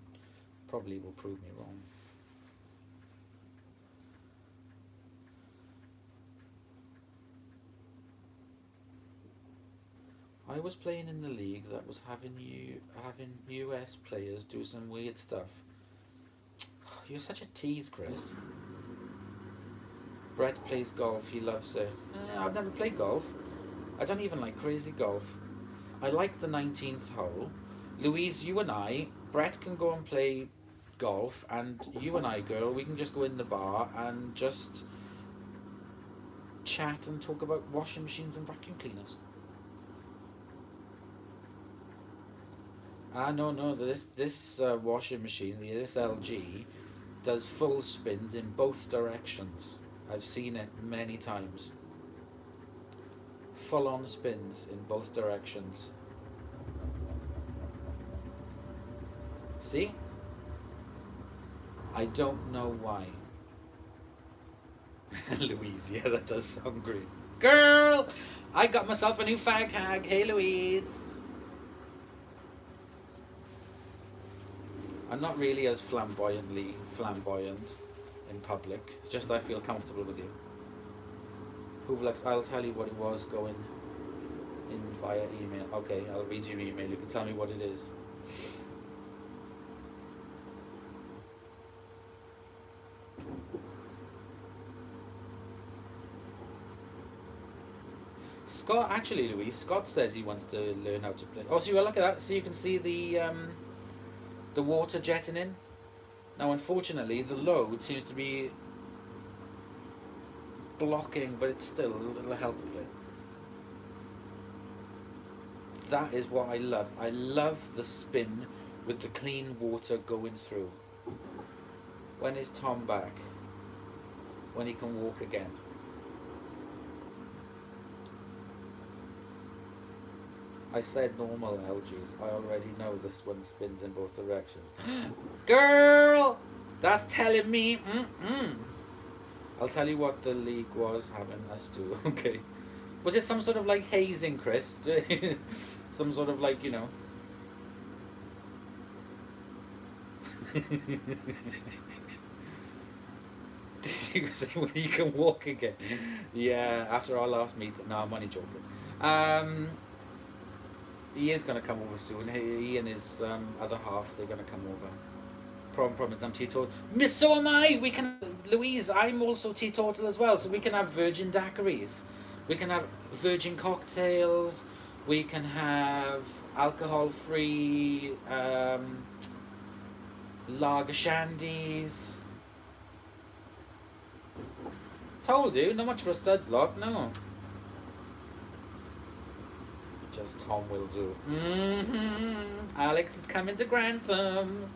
probably will prove me wrong. I was playing in the league that was having US players do some weird stuff. You're such a tease, Chris. Brett plays golf, he loves it. I've never played golf. I don't even like crazy golf. I like the 19th hole. Louise, you and I, Brett can go and play golf, and you and I, girl, we can just go in the bar and just chat and talk about washing machines and vacuum cleaners. No, this washing machine, this LG, does full spins in both directions. I've seen it many times. Full on spins in both directions. See? I don't know why. Louise, yeah, that does sound great. Girl! I got myself a new fag hag. Hey, Louise. I'm not really as flamboyant in public. It's just I feel comfortable with you. Hoovlex, I'll tell you what it was going in via email. Okay, I'll read your email. You can tell me what it is. Scott, actually, Louise, Scott says he wants to learn how to play. Oh, so you look at that. So you can see the water jetting in. Now, unfortunately, the load seems to be blocking, but it's still it'll help a bit. That is what I love. I love the spin with the clean water going through. When is Tom back? When he can walk again. I said normal algaes. I already know this one spins in both directions. Girl! That's telling me. I'll tell you what the league was having us do. Okay. Was it some sort of like hazing, Chris? Some sort of like, you know. Did you say when you can walk again? Yeah, after our last meeting. No, I'm only joking. He is going to come over soon. He and his other half, they're going to come over. Problem is I'm teetotal. Miss, so am I. We can, Louise. I'm also teetotal as well, so we can have virgin daiquiris. We can have virgin cocktails. We can have alcohol-free lager shandies. Told you, not much for a studs lot. No. Just Tom will do. Alex is coming to Grantham.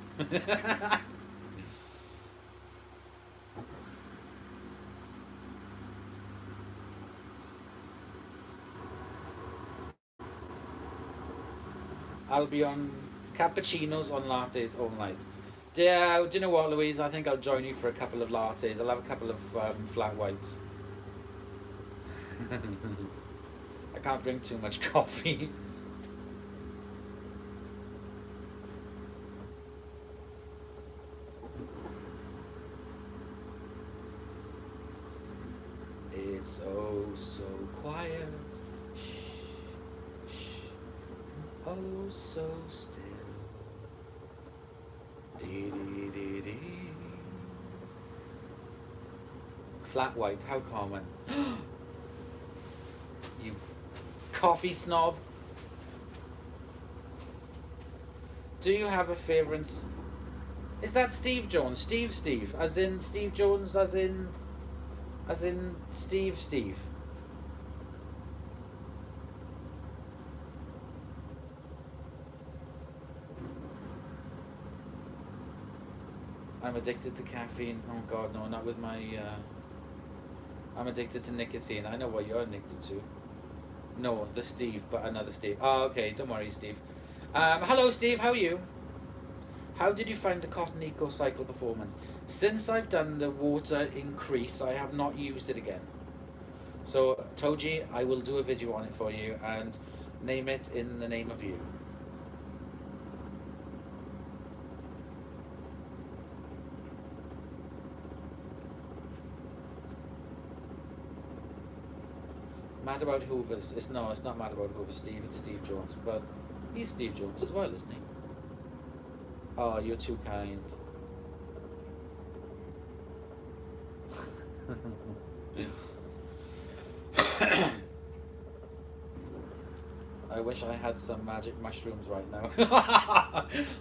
I'll be on cappuccinos on lattes all night. Yeah, do you know what, Louise? I think I'll join you for a couple of lattes. I'll have a couple of flat whites. I can't drink too much coffee. It's oh so quiet. Shh, shh. Oh so still. Dee dee dee dee. Flat white, how common. You coffee snob. Do you have a favourite? Is that Steve Jones? Steve? As in Steve Jones, as in Steve? I'm addicted to caffeine. Oh God, no, not with my. I'm addicted to nicotine. I know what you're addicted to. No, the Steve, but another Steve. Oh, okay, don't worry, Steve. Hello, Steve. How are you? How did you find the Cotton Eco Cycle performance? Since I've done the water increase, I have not used it again. So, Toji, I will do a video on it for you and name it in the name of you. Mad About Hoover's. It's not Mad About Hoover, Steve. It's Steve Jones, but he's Steve Jones as well, isn't he? Oh, you're too kind. I wish I had some magic mushrooms right now.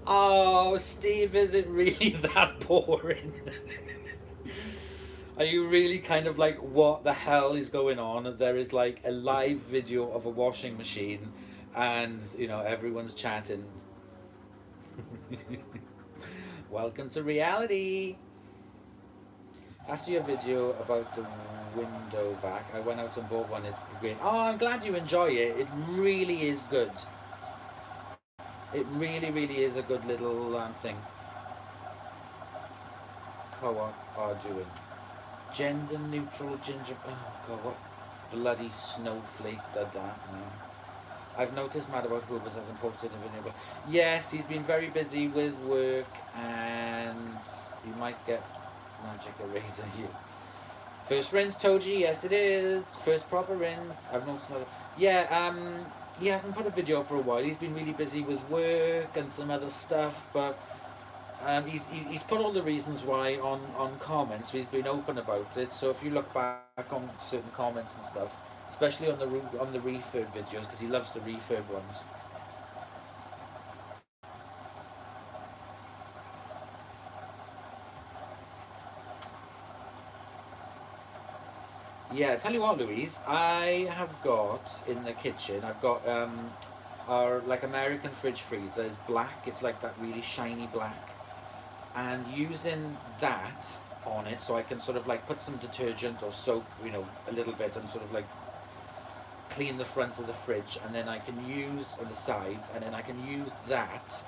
Oh, Steve, is it really that boring? Are you really kind of like, what the hell is going on? There is like a live video of a washing machine and, you know, everyone's chatting. Welcome to reality. After your video about the window back, I went out and bought one. It's great. Oh, I'm glad you enjoy it. It really is good. It really, really is a good little thing. Co-op are doing. Gender neutral ginger. Oh God, what bloody snowflake did that now? I've noticed Mad About Hoovers hasn't posted a video, but yes, he's been very busy with work, and he might get magic eraser here. First rinse, Toji, yes it is. First proper rinse. I've noticed another. Yeah, he hasn't put a video for a while. He's been really busy with work and some other stuff, but he's put all the reasons why on comments. He's been open about it. So if you look back on certain comments and stuff, especially on the refurb videos, because he loves the refurb ones. Yeah, tell you what, Louise, I have got in the kitchen. I've got our like American fridge freezer is black. It's like that really shiny black, and using that on it, so I can sort of like put some detergent or soap, a little bit, and sort of like clean the front of the fridge, and then I can use on the sides, and then I can use that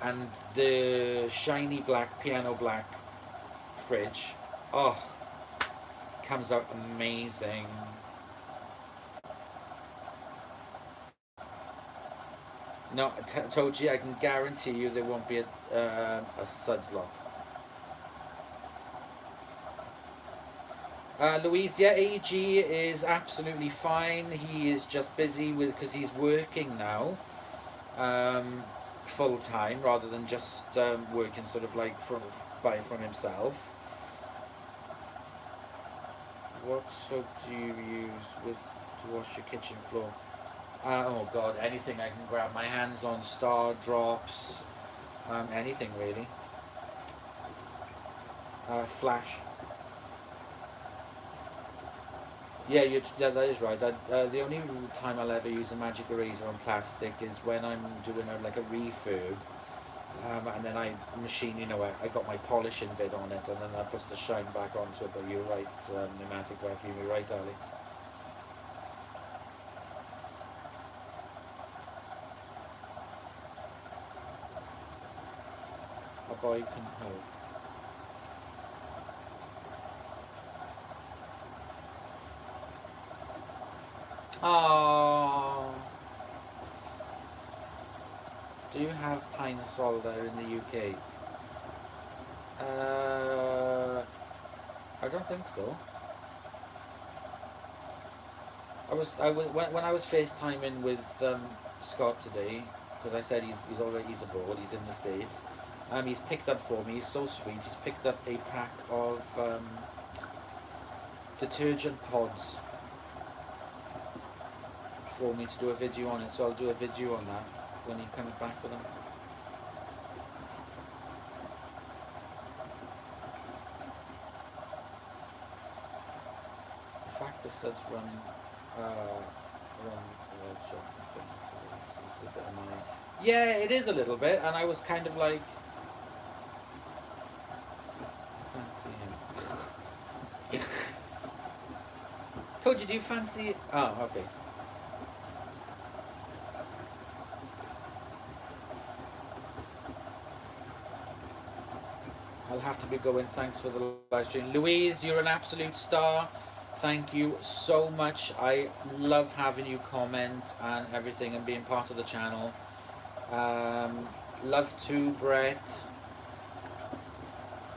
and the shiny black piano black fridge. Oh, comes out amazing. No, told you, I can guarantee you there won't be a suds lock. Louise, yeah, AG is absolutely fine. He is just busy with because he's working now, um, full time rather than just working sort of like from himself. What soap do you use with to wash your kitchen floor? Oh God, anything I can grab my hands on, Star Drops, anything really. Flash. Yeah, yeah, that is right. The only time I'll ever use a magic eraser on plastic is when I'm doing like a refurb, and then I machine, I got my polishing bit on it, and then I put the shine back onto it. But you're right, pneumatic vacuum. You're right, Alex. A boy can help. Oh, do you have pine sol there in the UK? I don't think so. When I was FaceTiming with Scott today, because I said he's abroad, he's in the States. He's picked up for me. He's so sweet. He's picked up a pack of detergent pods for me to do a video on it. So I'll do a video on that when he comes back with them. The fact that says run is a bit annoying. Yeah, it is a little bit, and I was kind of like, fancy him. Told you, do you fancy? Oh, okay. I'll have to be going. Thanks for the live stream. Louise, you're an absolute star. Thank you so much. I love having you comment and everything and being part of the channel. Love to Brett.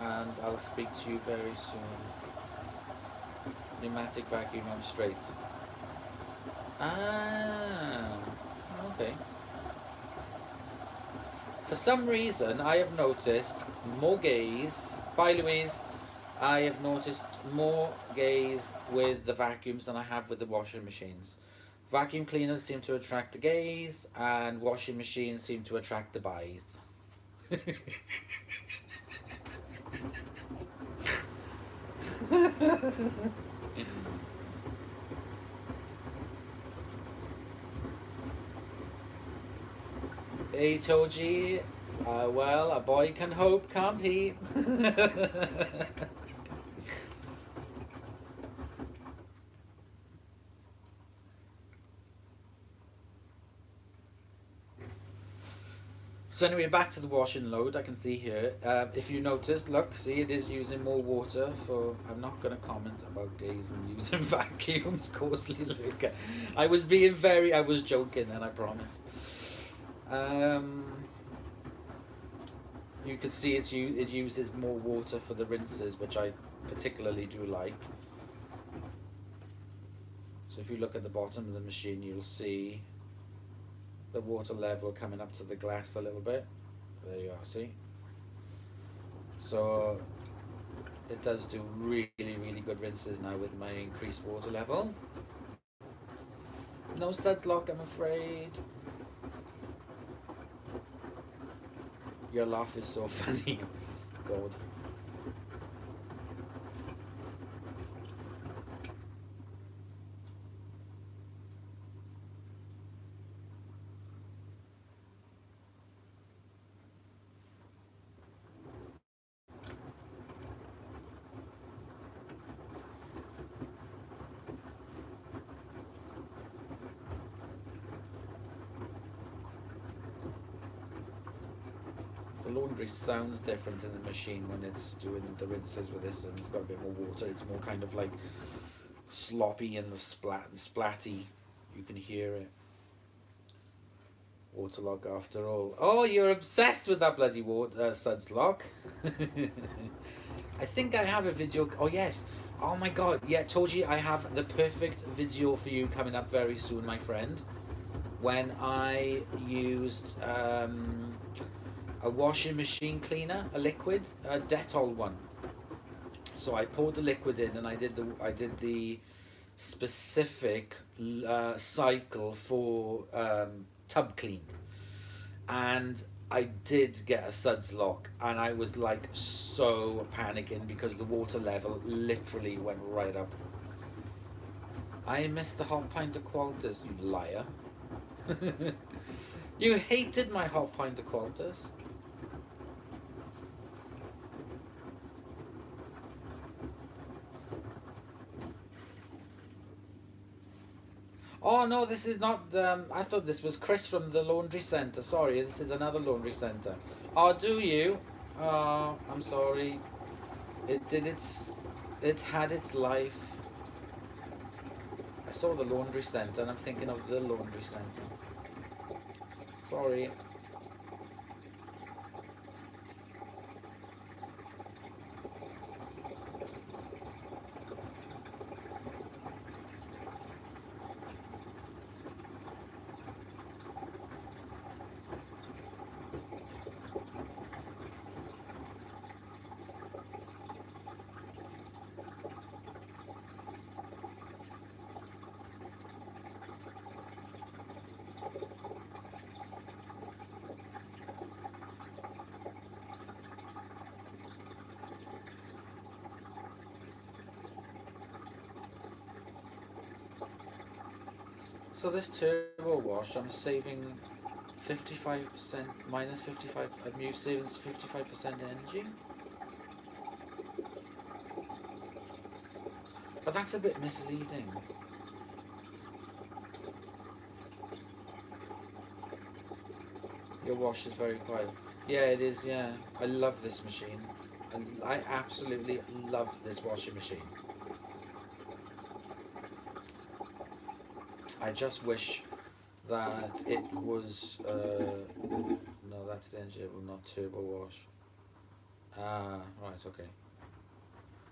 And I'll speak to you very soon. Pneumatic vacuum, I'm straight. Ah, okay. For some reason, I have noticed more gays. Bye, Louise. I have noticed more gays with the vacuums than I have with the washing machines. Vacuum cleaners seem to attract the gays, and washing machines seem to attract the bis. Hey, Toji. Well, a boy can hope, can't he? So anyway, back to the washing load. I can see here. If you notice, look, see, it is using more water. For I'm not going to comment about gays and using vacuums. Coarsely, look. I was being I was joking, and I promise. You can see it uses more water for the rinses, which I particularly do like. So if you look at the bottom of the machine, you'll see the water level coming up to the glass a little bit. There you are, see? So it does do really, really good rinses now with my increased water level. No studs lock, I'm afraid. Your laugh is so funny. God. laundry sounds different in the machine when it's doing the rinses with this, and it's got a bit more water. It's more kind of like sloppy and splatty. You can hear it. Water lock after all. Oh, you're obsessed with that bloody water suds lock. I think I have a video. Oh yes. Oh my god. Yeah, Toji, I have the perfect video for you coming up very soon, my friend. When I used a washing machine cleaner, a liquid, a Dettol one. So I poured the liquid in, and I did the specific cycle for tub clean, and I did get a suds lock, and I was like so panicking because the water level literally went right up. I missed the hot pint of Qualters, you liar. You hated my hot pint of Qualters. Oh no, this is not. I thought this was Chris from the laundry centre. Sorry, this is another laundry centre. Oh, do you? Oh, I'm sorry. It did its. It had its life. I saw the laundry centre, and I'm thinking of the laundry centre. Sorry. So this turbo wash, I'm saving 55% minus 55. I'm saving 55% energy. But that's a bit misleading. Your wash is very quiet. Yeah, it is. Yeah, I love this machine. And I absolutely love this washing machine. I just wish that it was, no, that's the engine, not turbo wash. Ah, right, okay.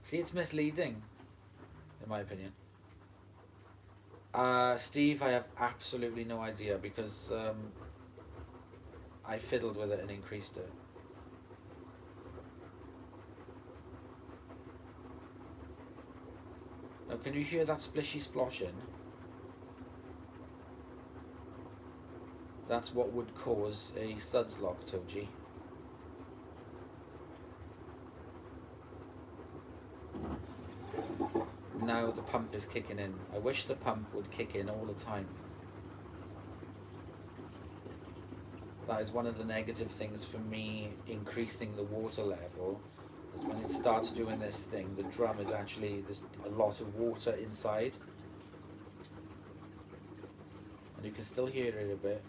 See, it's misleading, in my opinion. Steve, I have absolutely no idea, because I fiddled with it and increased it. Now, can you hear that splishy sploshing? That's what would cause a suds lock, Toji. Now the pump is kicking in. I wish the pump would kick in all the time. That is one of the negative things for me increasing the water level, is when it starts doing this thing, the drum is actually, there's a lot of water inside. And you can still hear it a bit.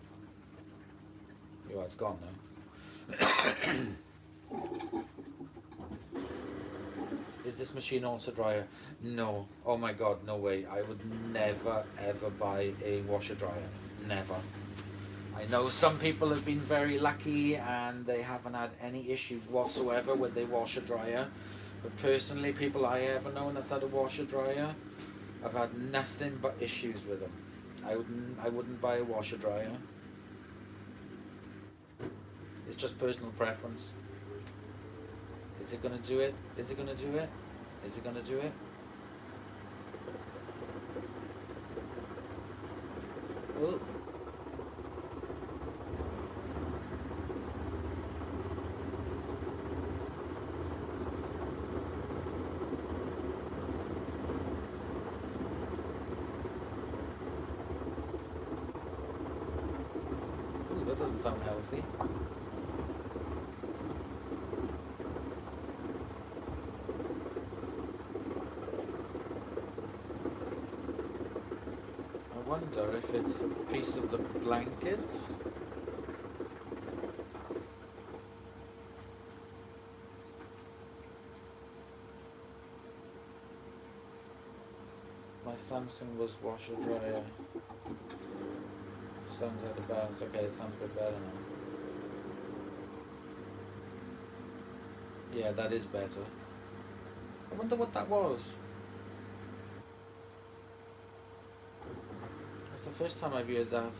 Oh, it's gone now. Is this machine also dryer? No. Oh my god, no way. I would never ever buy a washer dryer. Never. I know some people have been very lucky and they haven't had any issues whatsoever with their washer dryer. But personally, people I ever known that's had a washer dryer, I've had nothing but issues with them. I wouldn't buy a washer dryer. It's just personal preference. Is it gonna do it? Is it gonna do it? Is it gonna do it? Oh. Ooh, that doesn't sound healthy. I wonder if it's a piece of the blanket. My Samsung was washer dryer. Sounds out of bounds. Okay, it sounds a bit better now. Yeah, that is better. I wonder what that was. That's the first time I've heard that.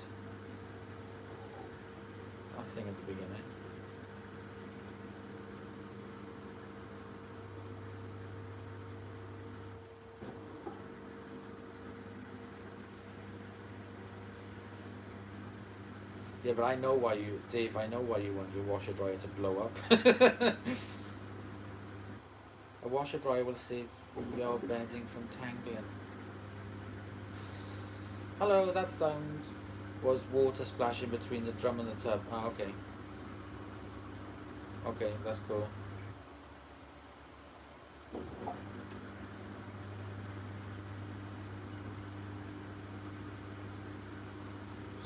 Nothing at the beginning. Yeah, but I know why you, Dave, I know why you want your washer dryer to blow up. A washer dryer will save your bedding from tangling. Hello, that sound was water splashing between the drum and the tub. Ah, okay. Okay, that's cool.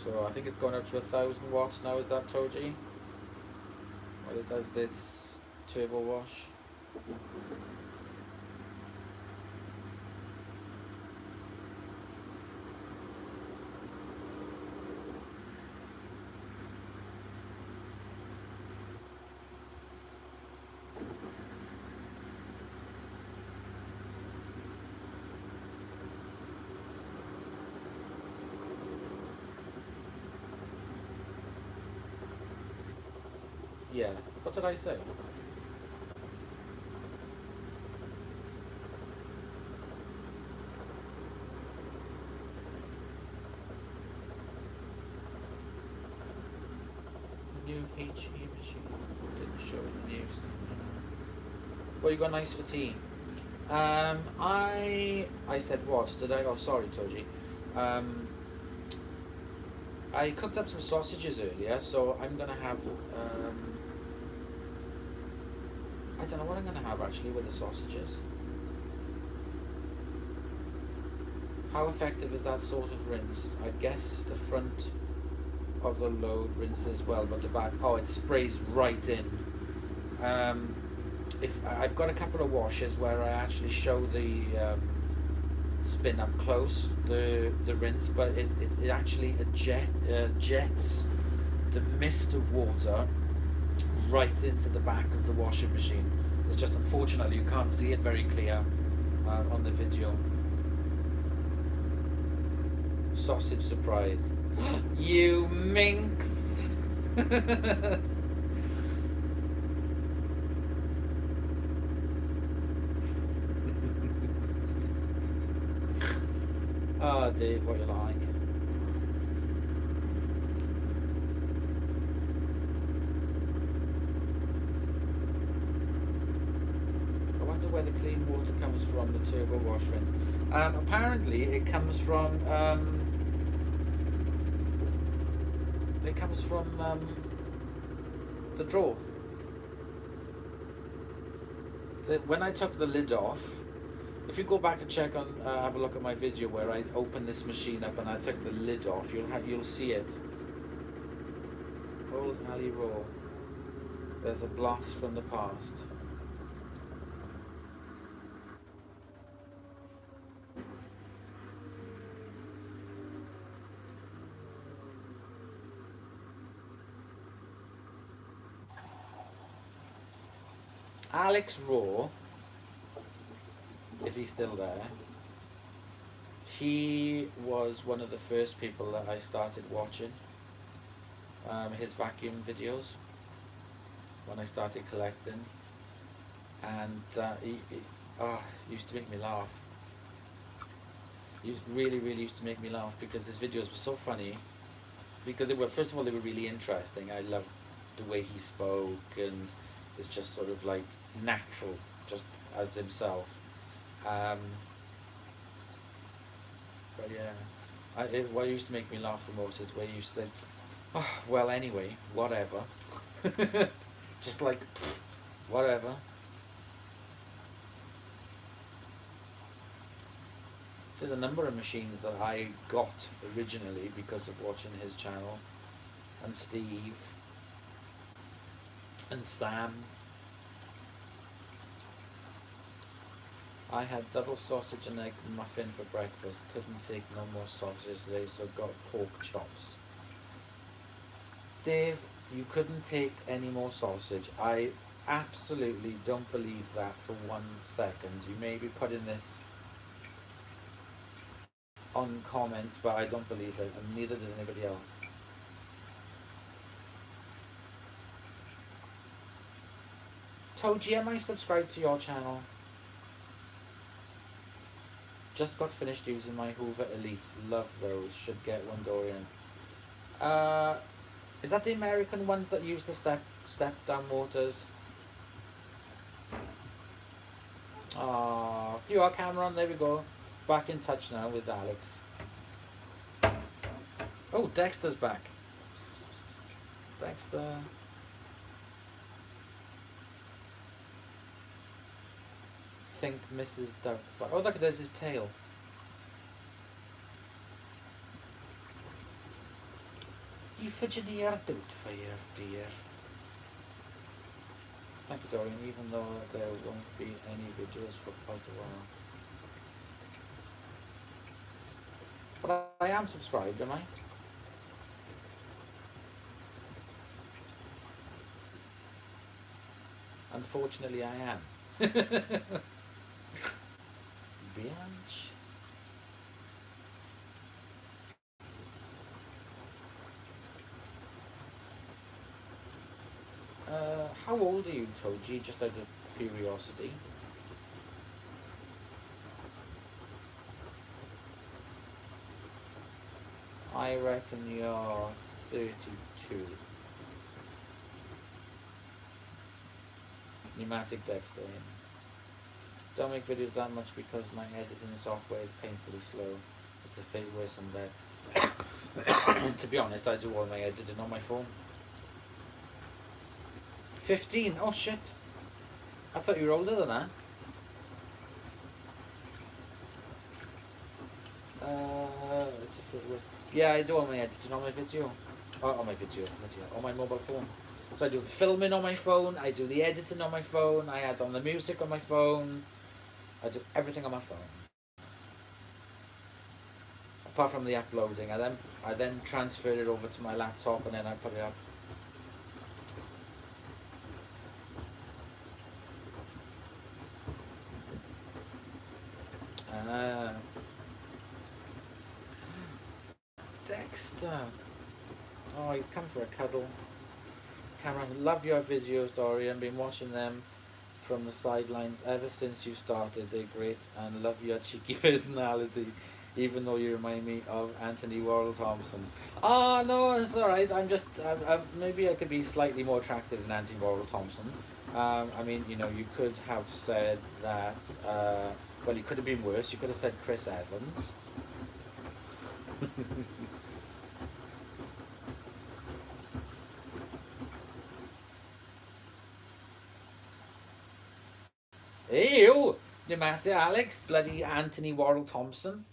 So I think it's going up to 1,000 watts now, is that Toji? While it does its turbo wash. Yeah, what did I say? New HE machine. Didn't show in the news. What you got nice for tea? I said what? Did I? Oh, sorry, Toji. I cooked up some sausages earlier, so I'm gonna have. I don't know what I'm gonna have actually with the sausages. How effective is that sort of rinse? I guess the front of the load rinses well, but the back, oh, it sprays right in. If I've got a couple of washes where I actually show the spin up close, the rinse, but it actually jets the mist of water right into the back of the washing machine. It's just unfortunately you can't see it very clear on the video. Sausage surprise. You minx! Ah, Dave, what you like? I wonder where the clean water comes from, the turbo wash rinse. Apparently it comes from the drawer. When I took the lid off, if you go back and check on, have a look at my video where I opened this machine up and I took the lid off, you'll see it. Old Alley Raw. There's a blast from the past. Alex Raw, if he's still there, he was one of the first people that I started watching his vacuum videos when I started collecting, and he used to make me laugh. He really used to make me laugh because his videos were so funny, because they were, first of all, they were really interesting. I loved the way he spoke, and it's just sort of like natural, just as himself. But yeah, what used to make me laugh the most is where you said, oh, well, anyway, whatever. Just like, whatever. There's a number of machines that I got originally because of watching his channel, and Steve, and Sam. I had double sausage and egg muffin for breakfast. Couldn't take no more sausages today, so got pork chops. Dave, you couldn't take any more sausage. I absolutely don't believe that for 1 second. You may be putting this on comment, but I don't believe it, and neither does anybody else. Toji, am I subscribed to your channel? Just got finished using my Hoover Elite. Love those. Should get one, Dorian. Is that the American ones that use the step down motors? You are, Cameron. There we go. Back in touch now with Alex. Oh, Dexter's back. Dexter. Think Mrs. Doubtfire. Oh, look, there's his tail. You fidgety Doubtfire, dear. Thank you, Dorian, even though there won't be any videos for quite a while. But I am subscribed, am I? Unfortunately, I am. Bianch. How old are you, Toji? Just out of curiosity. I reckon you're 32. Pneumatic Dexter. Don't make videos that much because my editing software is painfully slow. It's a fate worse than that. To be honest, I do all my editing on my phone. 15? Oh shit. I thought you were older than that. Yeah, I do all my editing on my video. On my video. On my mobile phone. So I do the filming on my phone, I do the editing on my phone, I add on the music on my phone, I do everything on my phone. Apart from the uploading, I then transfer it over to my laptop and then I put it up. Dexter. Oh, he's come for a cuddle. Cameron, love your videos, Dorian. Been watching them from the sidelines ever since you started. They're great and love your cheeky personality, even though you remind me of Anthony Warrell Thompson. Oh, no, it's alright. I'm just, maybe I could be slightly more attractive than Anthony Warrell Thompson. I mean, you know, you could have said that, well, you could have been worse. You could have said Chris Evans. Ew! No matter, Alex. Bloody Anthony Warrell Thompson.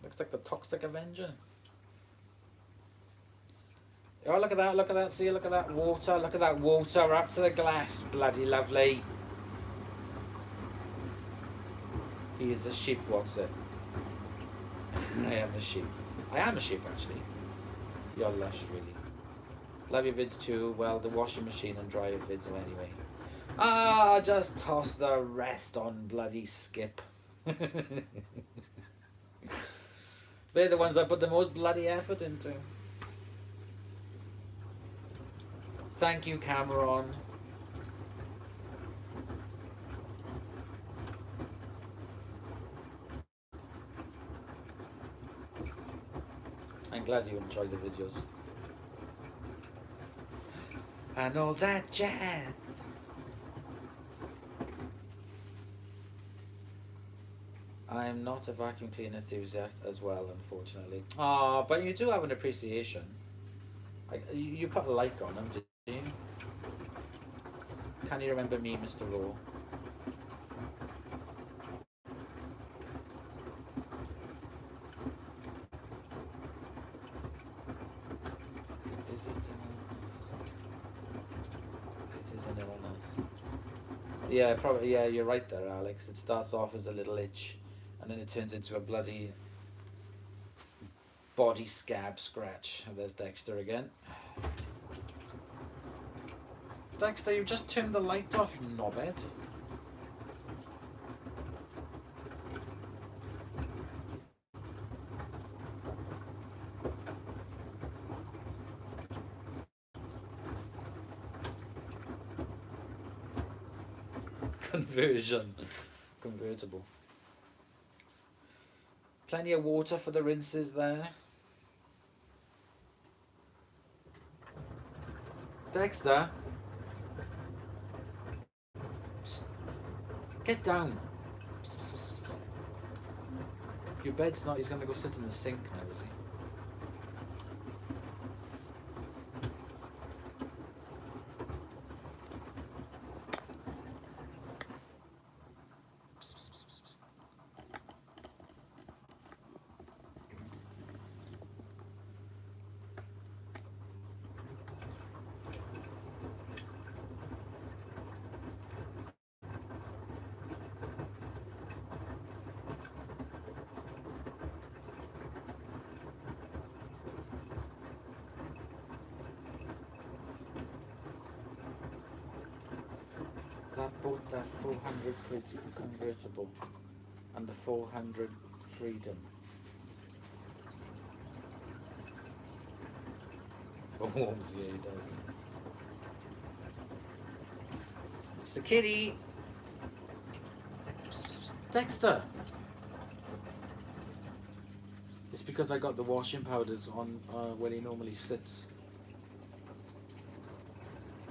Looks like the Toxic Avenger. Oh, look at that, look at that. See, look at that water. Look at that water up to the glass. Bloody lovely. He is a sheep, what's it? I am a sheep. I am a sheep, actually. You're lush, really. Love your vids too. Well, the washing machine and dry your vids anyway. Just toss the rest on bloody Skip. They're the ones I put the most bloody effort into. Thank you, Cameron. I'm glad you enjoyed the videos. I know that jazz. I'm not a vacuum cleaner enthusiast as well, unfortunately. Ah, but you do have an appreciation. You put a like on them, did you? Can you remember me, Mr. Raw? Is it an illness? It is an illness. Yeah, probably. Yeah, you're right there, Alex. It starts off as a little itch, and then it turns into a bloody body scab scratch. And there's Dexter again. Dexter, you've just turned the light off, you knobhead. Conversion. Convertible. Plenty of water for the rinses there. Dexter. Psst. Get down. Psst, psst, psst, psst. Your bed's not, he's going to go sit in the sink now, is he? That bought that 400 quid convertible and the 400 freedom. Oh, yeah, he does. It's the kitty. Dexter. It's because I got the washing powders on where he normally sits.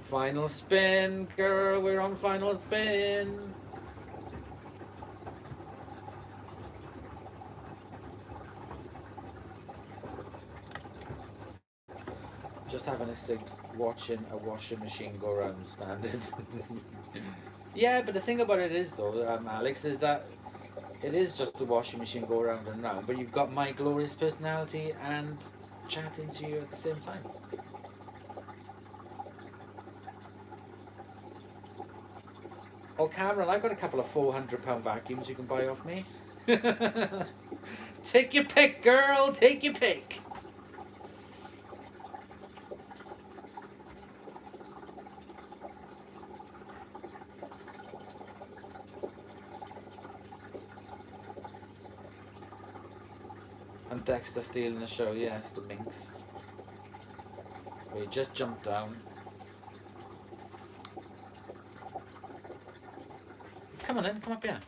Final spin, girl, we're on final spin. Just having a cig, watching a washing machine go around standard. Yeah, but the thing about it is though, Alex, is that it is just the washing machine go around and round, but you've got my glorious personality and chatting to you at the same time. Oh, Cameron, I've got a couple of £400 vacuums you can buy off me. Take your pick, girl. Take your pick. And Dexter stealing the show. Yes, the minx. We just jumped down. Come on in, come up here.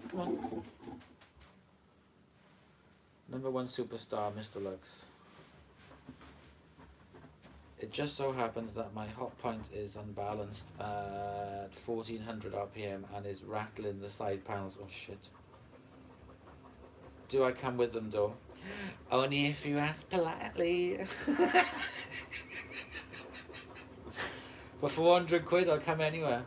Come on. Number one superstar, Mr. Lux. It just so happens that my hot point is unbalanced at 1400 RPM and is rattling the side panels. Oh shit. Do I come with them though? Only if you ask politely. For 400 quid I'll come anywhere.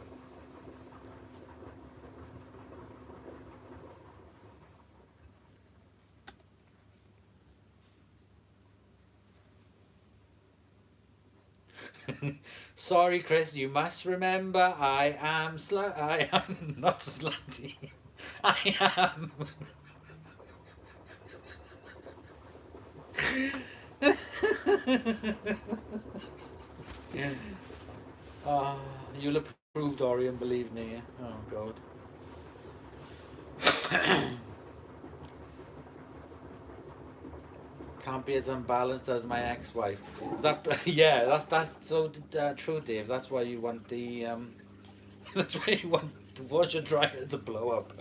Sorry, Chris. You must remember, I am not slutty. I am. Oh, you'll approve, Dorian. Believe me. Oh God. Can't be as unbalanced as my ex-wife. Is that? Yeah, that's so true, Dave. That's why you want the that's why you want the washer dryer to blow up.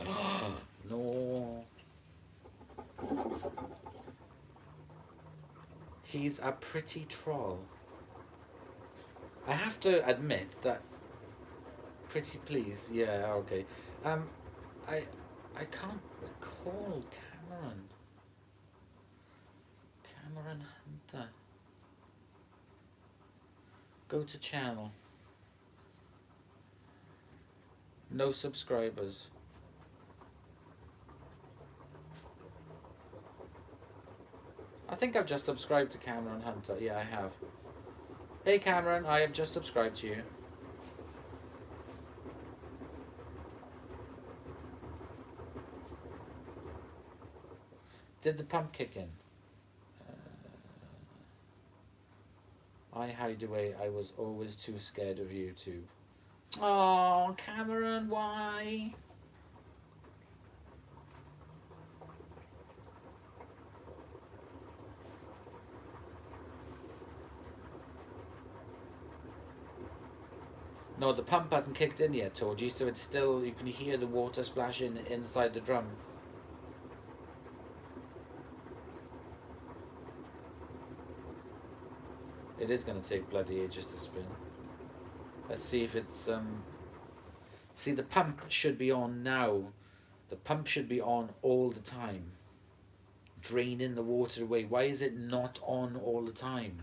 No. He's a pretty troll. I have to admit that. Pretty please, yeah, okay. I can't recall Cameron. Cameron Hunter. Go to channel. No subscribers. I think I've just subscribed to Cameron Hunter. Yeah, I have. Hey Cameron, I have just subscribed to you. Did the pump kick in? I hide away. I was always too scared of YouTube. Oh, Cameron, why? No, the pump hasn't kicked in yet, Toji, so it's still, you can hear the water splashing inside the drum. It is going to take bloody ages to spin. Let's see if it's, see, the pump should be on now. The pump should be on all the time, draining the water away. Why is it not on all the time?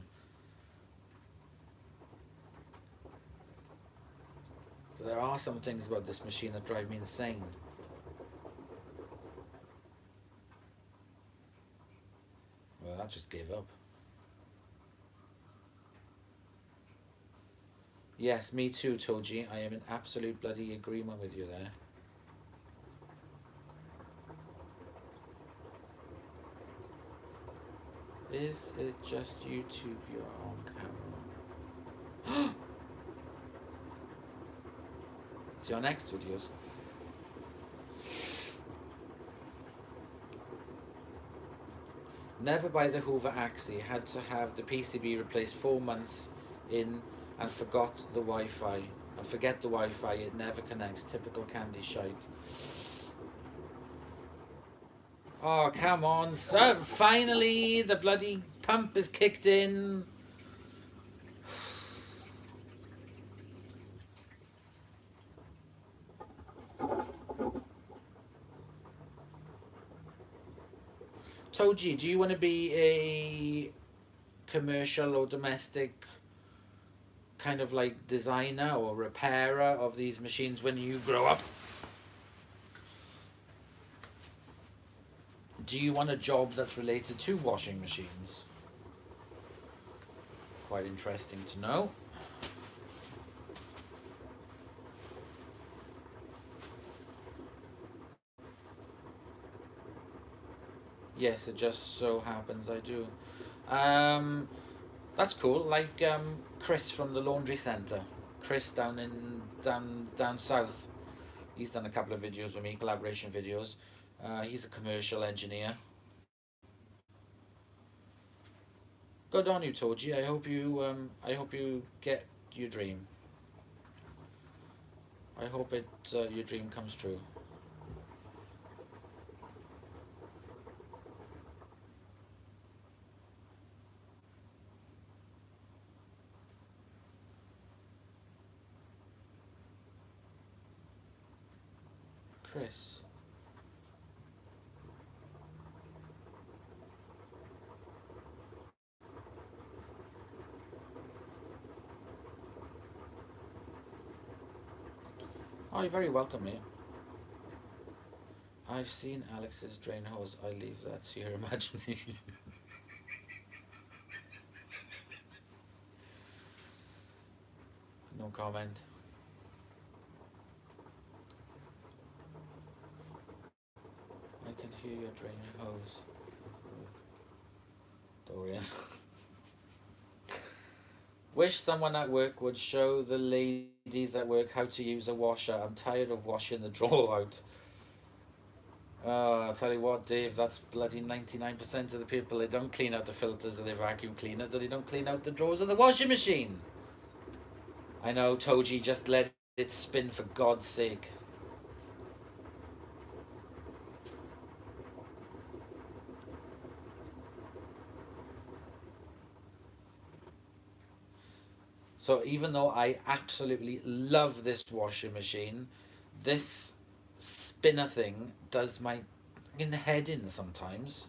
There are some things about this machine that drive me insane. Well, that just gave up. Yes, me too, Toji. I am in absolute bloody agreement with you there. Is it just YouTube you're on camera? It's your next videos. Never buy the Hoover Axie. Had to have the PCB replaced 4 months in and forgot the Wi-Fi. And forget the Wi-Fi, it never connects. Typical candy shite. Oh, come on. So, finally, the bloody pump is kicked in. Toji, do you want to be a commercial or domestic kind of like designer or repairer of these machines when you grow up? Do you want a job that's related to washing machines? Quite interesting to know. Yes, it just so happens I do. That's cool. Like Chris from the laundry centre. Chris down south. He's done a couple of videos with me, collaboration videos. He's a commercial engineer. Good on you, Toji. I hope you get your dream. I hope your dream comes true. Chris. Oh, you're very welcome, mate. I've seen Alex's drain hose. I leave that to your imagination. No comment. I can hear your drain hose. Dorian. Wish someone at work would show the ladies at work how to use a washer. I'm tired of washing the drawer out. I'll tell you what, Dave, that's bloody 99% of the people. They don't clean out the filters of their vacuum cleaners, or they don't clean out the drawers of the washing machine. I know, Toji, just let it spin for God's sake. So even though I absolutely love this washing machine, this spinner thing does my head in sometimes.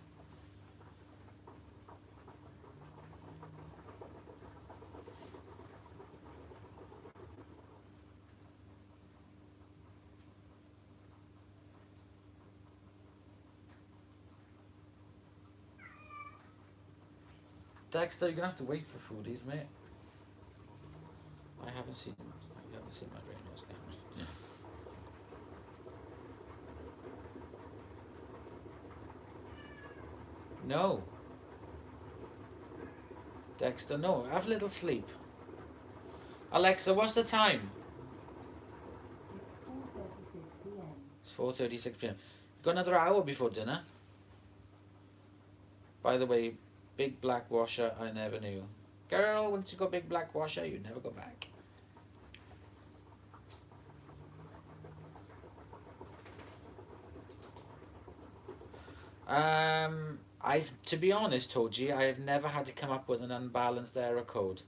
Dexter, you're gonna have to wait for foodies, mate. I haven't seen my brain nose cameras. Yeah. No. Dexter, no. Have a little sleep. Alexa, what's the time? It's 4:36 p.m. It's 4:36 p.m. Got another hour before dinner. By the way, big black washer, I never knew. Girl, once you got big black washer, you never go back. I've, to be honest, Toji, I have never had to come up with an unbalanced error code.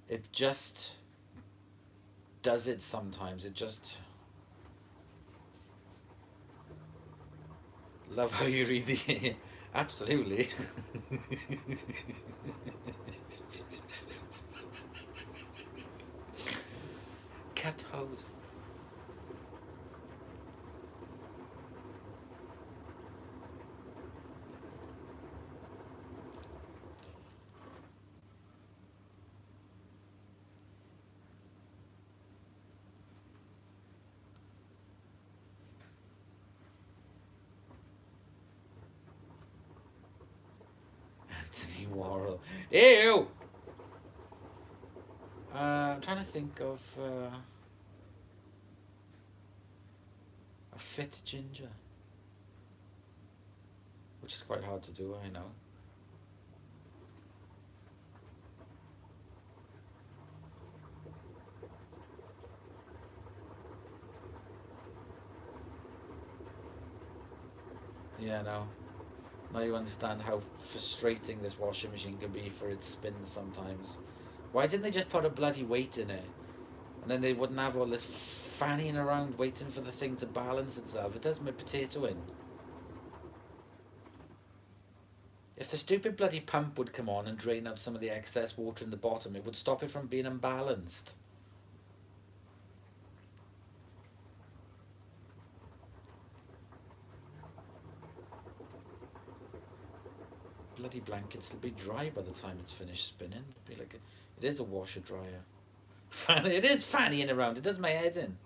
It just does it sometimes. It just... Love how you read the... Absolutely. Cat hose. Anthony Warhol. Ew! I'm trying to think of a fit ginger. Which is quite hard to do, I know. Yeah, no. Now you understand how frustrating this washing machine can be for its spins sometimes. Why didn't they just put a bloody weight in it? And then they wouldn't have all this fanning around waiting for the thing to balance itself. It does my potato in. If the stupid bloody pump would come on and drain out some of the excess water in the bottom, it would stop it from being unbalanced. Bloody blankets will be dry by the time it's finished spinning. It'll be like it is a washer dryer. It is fannying around. It does my head in.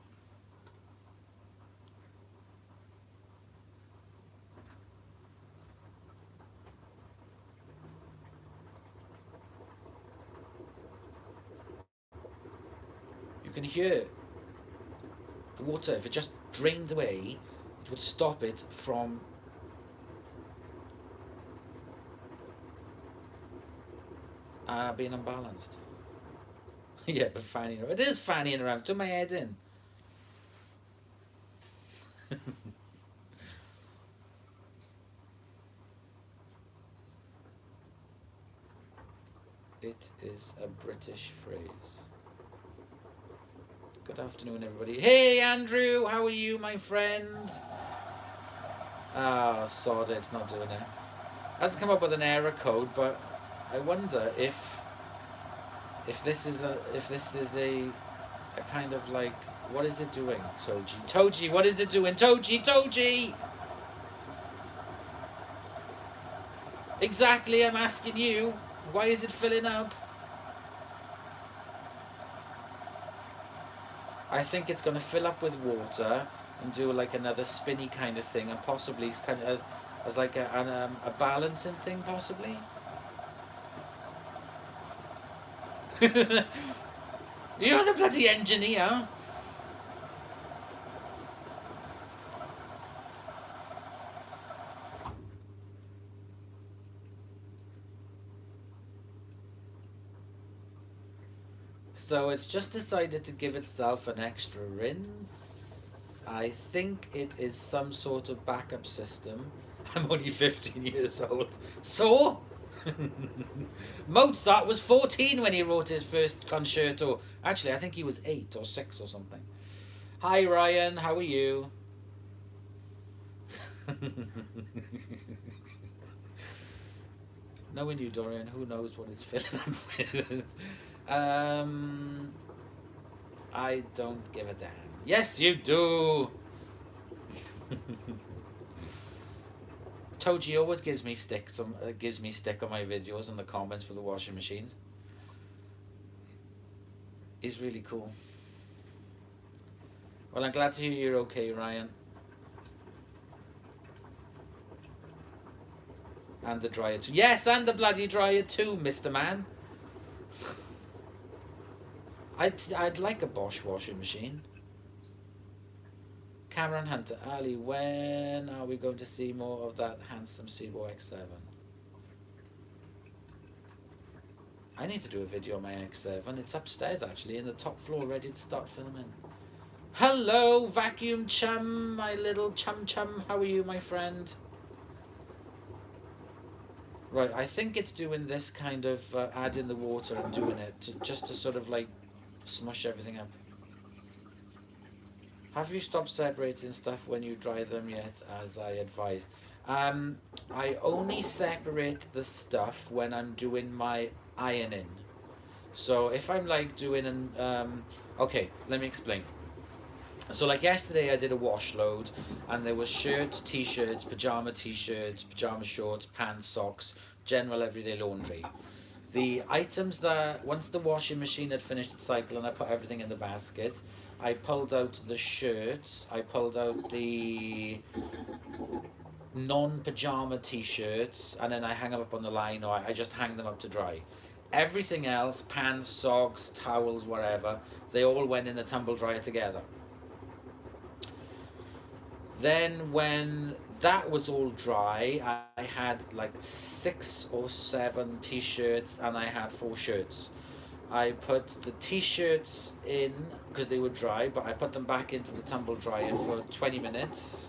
You can hear the water. If it just drained away, it would stop it from being unbalanced. Yeah, but fannying around. It is fannying around. Turn my head in. It is a British phrase. Good afternoon, everybody. Hey, Andrew, how are you, my friend? Ah, oh, sod it, it's not doing it. Hasn't come up with an error code, but I wonder if this is a kind of like, what is it doing, Toji? Toji, what is it doing? Toji! Exactly, I'm asking you. Why is it filling up? I think it's going to fill up with water and do like another spinny kind of thing, and possibly kind of as like a balancing thing, possibly. You're the bloody engineer. So it's just decided to give itself an extra rinse. I think it is some sort of backup system. I'm only 15 years old. So? Mozart was 14 when he wrote his first concerto. Actually, I think he was 8 or 6 or something. Hi, Ryan. How are you? Knowing you, Dorian, who knows what it's filling up with? I don't give a damn. Yes, you do. Toji always gives me stick on my videos and the comments for the washing machines. He's really cool. Well, I'm glad to hear you're okay, Ryan. And the dryer too. Yes, and the bloody dryer too, Mr. Man. I'd like a Bosch washing machine. Cameron Hunter, Ali, when are we going to see more of that handsome Seaboy X7? I need to do a video on my X7. It's upstairs actually, in the top floor, ready to start filming. Hello, vacuum chum, my little chum. How are you, my friend? Right, I think it's doing this kind of adding the water and doing it just to sort of like smush everything up. Have you stopped separating stuff when you dry them yet, as I advised? I only separate the stuff when I'm doing my ironing. So if I'm like doing an okay, let me explain. So like yesterday I did a wash load, and there was shirts, t-shirts, pajama shorts, pants, socks, general everyday laundry. The items that, once the washing machine had finished its cycle and I put everything in the basket, I pulled out the shirts, I pulled out the non-pajama t-shirts, and then I hang them up on the line, or I just hang them up to dry. Everything else, pants, socks, towels, whatever, they all went in the tumble dryer together. Then when that was all dry, I had like 6 or 7 t-shirts and I had 4 shirts. I put the t-shirts in because they were dry, but I put them back into the tumble dryer for 20 minutes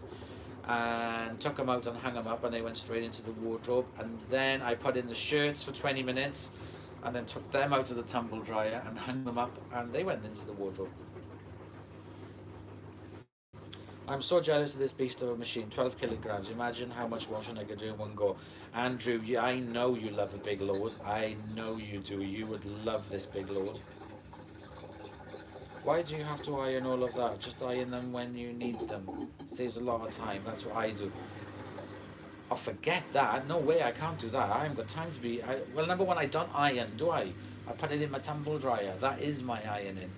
and took them out and hung them up, and they went straight into the wardrobe. And then I put in the shirts for 20 minutes and then took them out of the tumble dryer and hung them up, and they went into the wardrobe. I'm so jealous of this beast of a machine, 12 kilograms. Imagine how much washing I could do in one go. Andrew, I know you love a big load. I know you do. You would love this big load. Why do you have to iron all of that? Just iron them when you need them. It saves a lot of time. That's what I do. Oh, forget that. No way, I can't do that. I haven't got time to be... well, number one, I don't iron, do I? I put it in my tumble dryer. That is my ironing.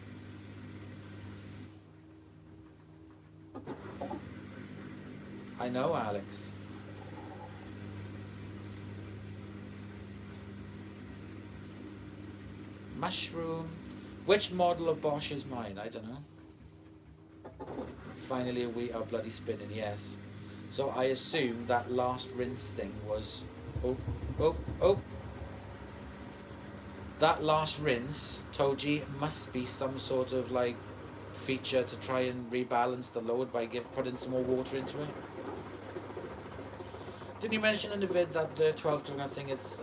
I know, Alex. Mushroom. Which model of Bosch is mine? I don't know. Finally, we are bloody spinning, yes. So I assume that last rinse thing was... Oh. That last rinse, Toji, must be some sort of like feature to try and rebalance the load by putting some more water into it. Didn't you mention in the vid that the 12 kilogram thing is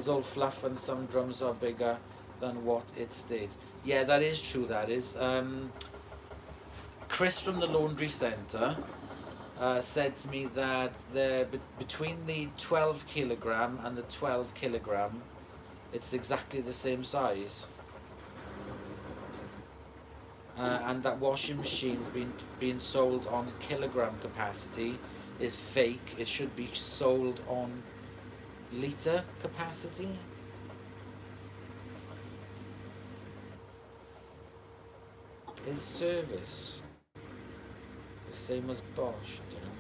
all fluff and some drums are bigger than what it states? Yeah, that is true, that is. Chris from the laundry centre said to me that between the 12 kilogram and the 12 kilogram, it's exactly the same size. And that washing machine's being sold on kilogram capacity is fake. It should be sold on litre capacity. Is service the same as Bosch? I don't know.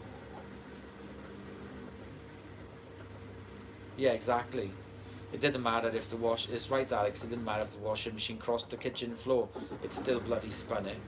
Yeah, exactly. It didn't matter if the wash... It's right, Alex. It didn't matter if the washing machine crossed the kitchen floor. It still bloody spun it.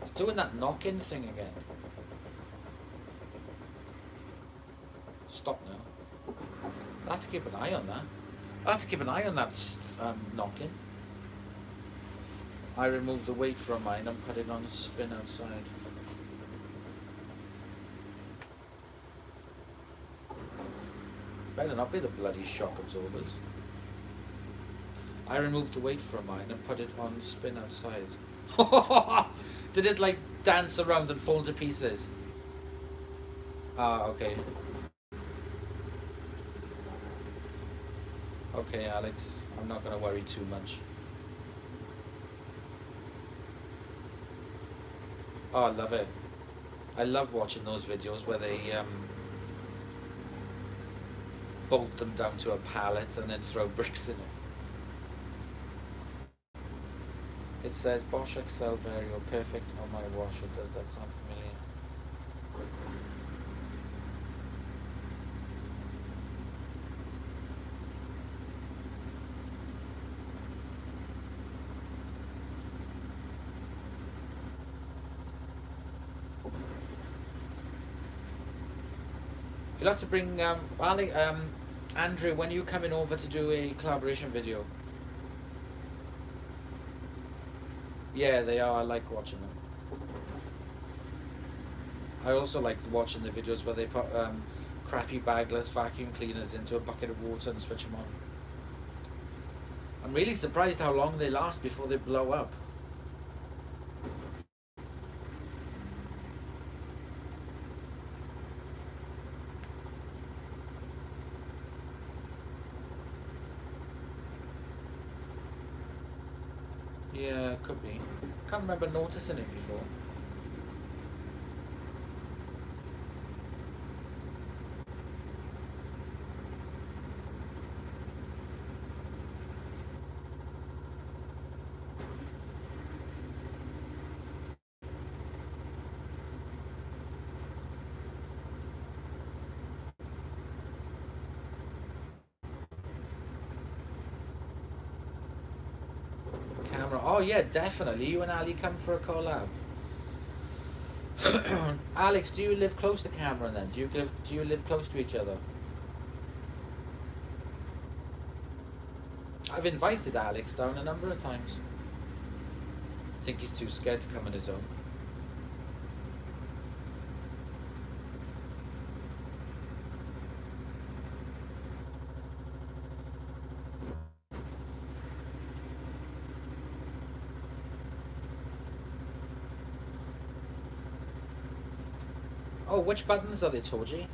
It's doing that knock-in thing again. Stop now. I have to keep an eye on that. I have to keep an eye on that knock-in. I removed the weight from mine and put it on a spin outside. Better not be the bloody shock absorbers. I removed the weight from mine and put it on spin outside. Did it like dance around and fall to pieces? Ah, okay. Okay, Alex. I'm not going to worry too much. Oh, I love it. I love watching those videos where they bolt them down to a pallet and then throw bricks in it. It says Bosch Excel Vario perfect on my washer. Does that sound familiar? You'll have to bring Andrew, when are you coming over to do a collaboration video? Yeah, they are. I like watching them. I also like watching the videos where they put crappy bagless vacuum cleaners into a bucket of water and switch them on. I'm really surprised how long they last before they blow up. Yeah, could be. Can't remember noticing it before. Camera. Oh yeah, definitely. You and Ali come for a collab. Alex, do you live close to Cameron then? Do you live close to each other? I've invited Alex down a number of times. I think he's too scared to come on his own. Oh, which buttons are they, Toji?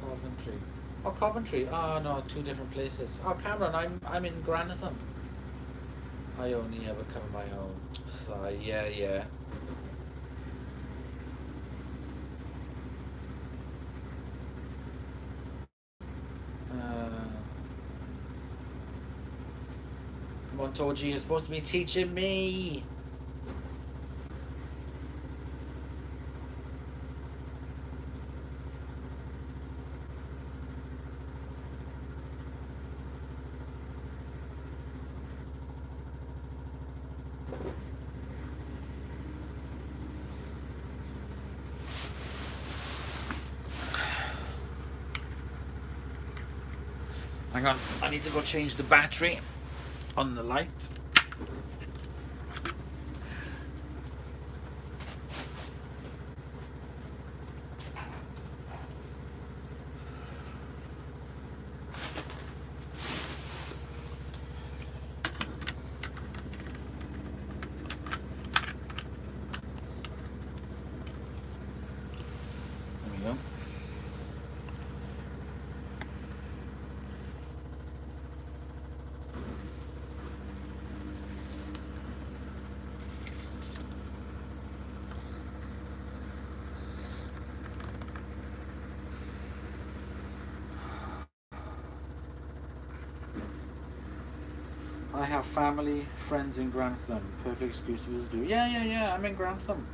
Coventry. Oh, Coventry. Oh no, two different places. Oh, Cameron, I'm in Grantham. I only ever come on my own. So yeah. Come on, Toji, you're supposed to be teaching me. Hang on, I need to go change the battery on the light. There we go. I have family, friends in Grantham. Perfect excuse to visit you. Yeah. I'm in Grantham.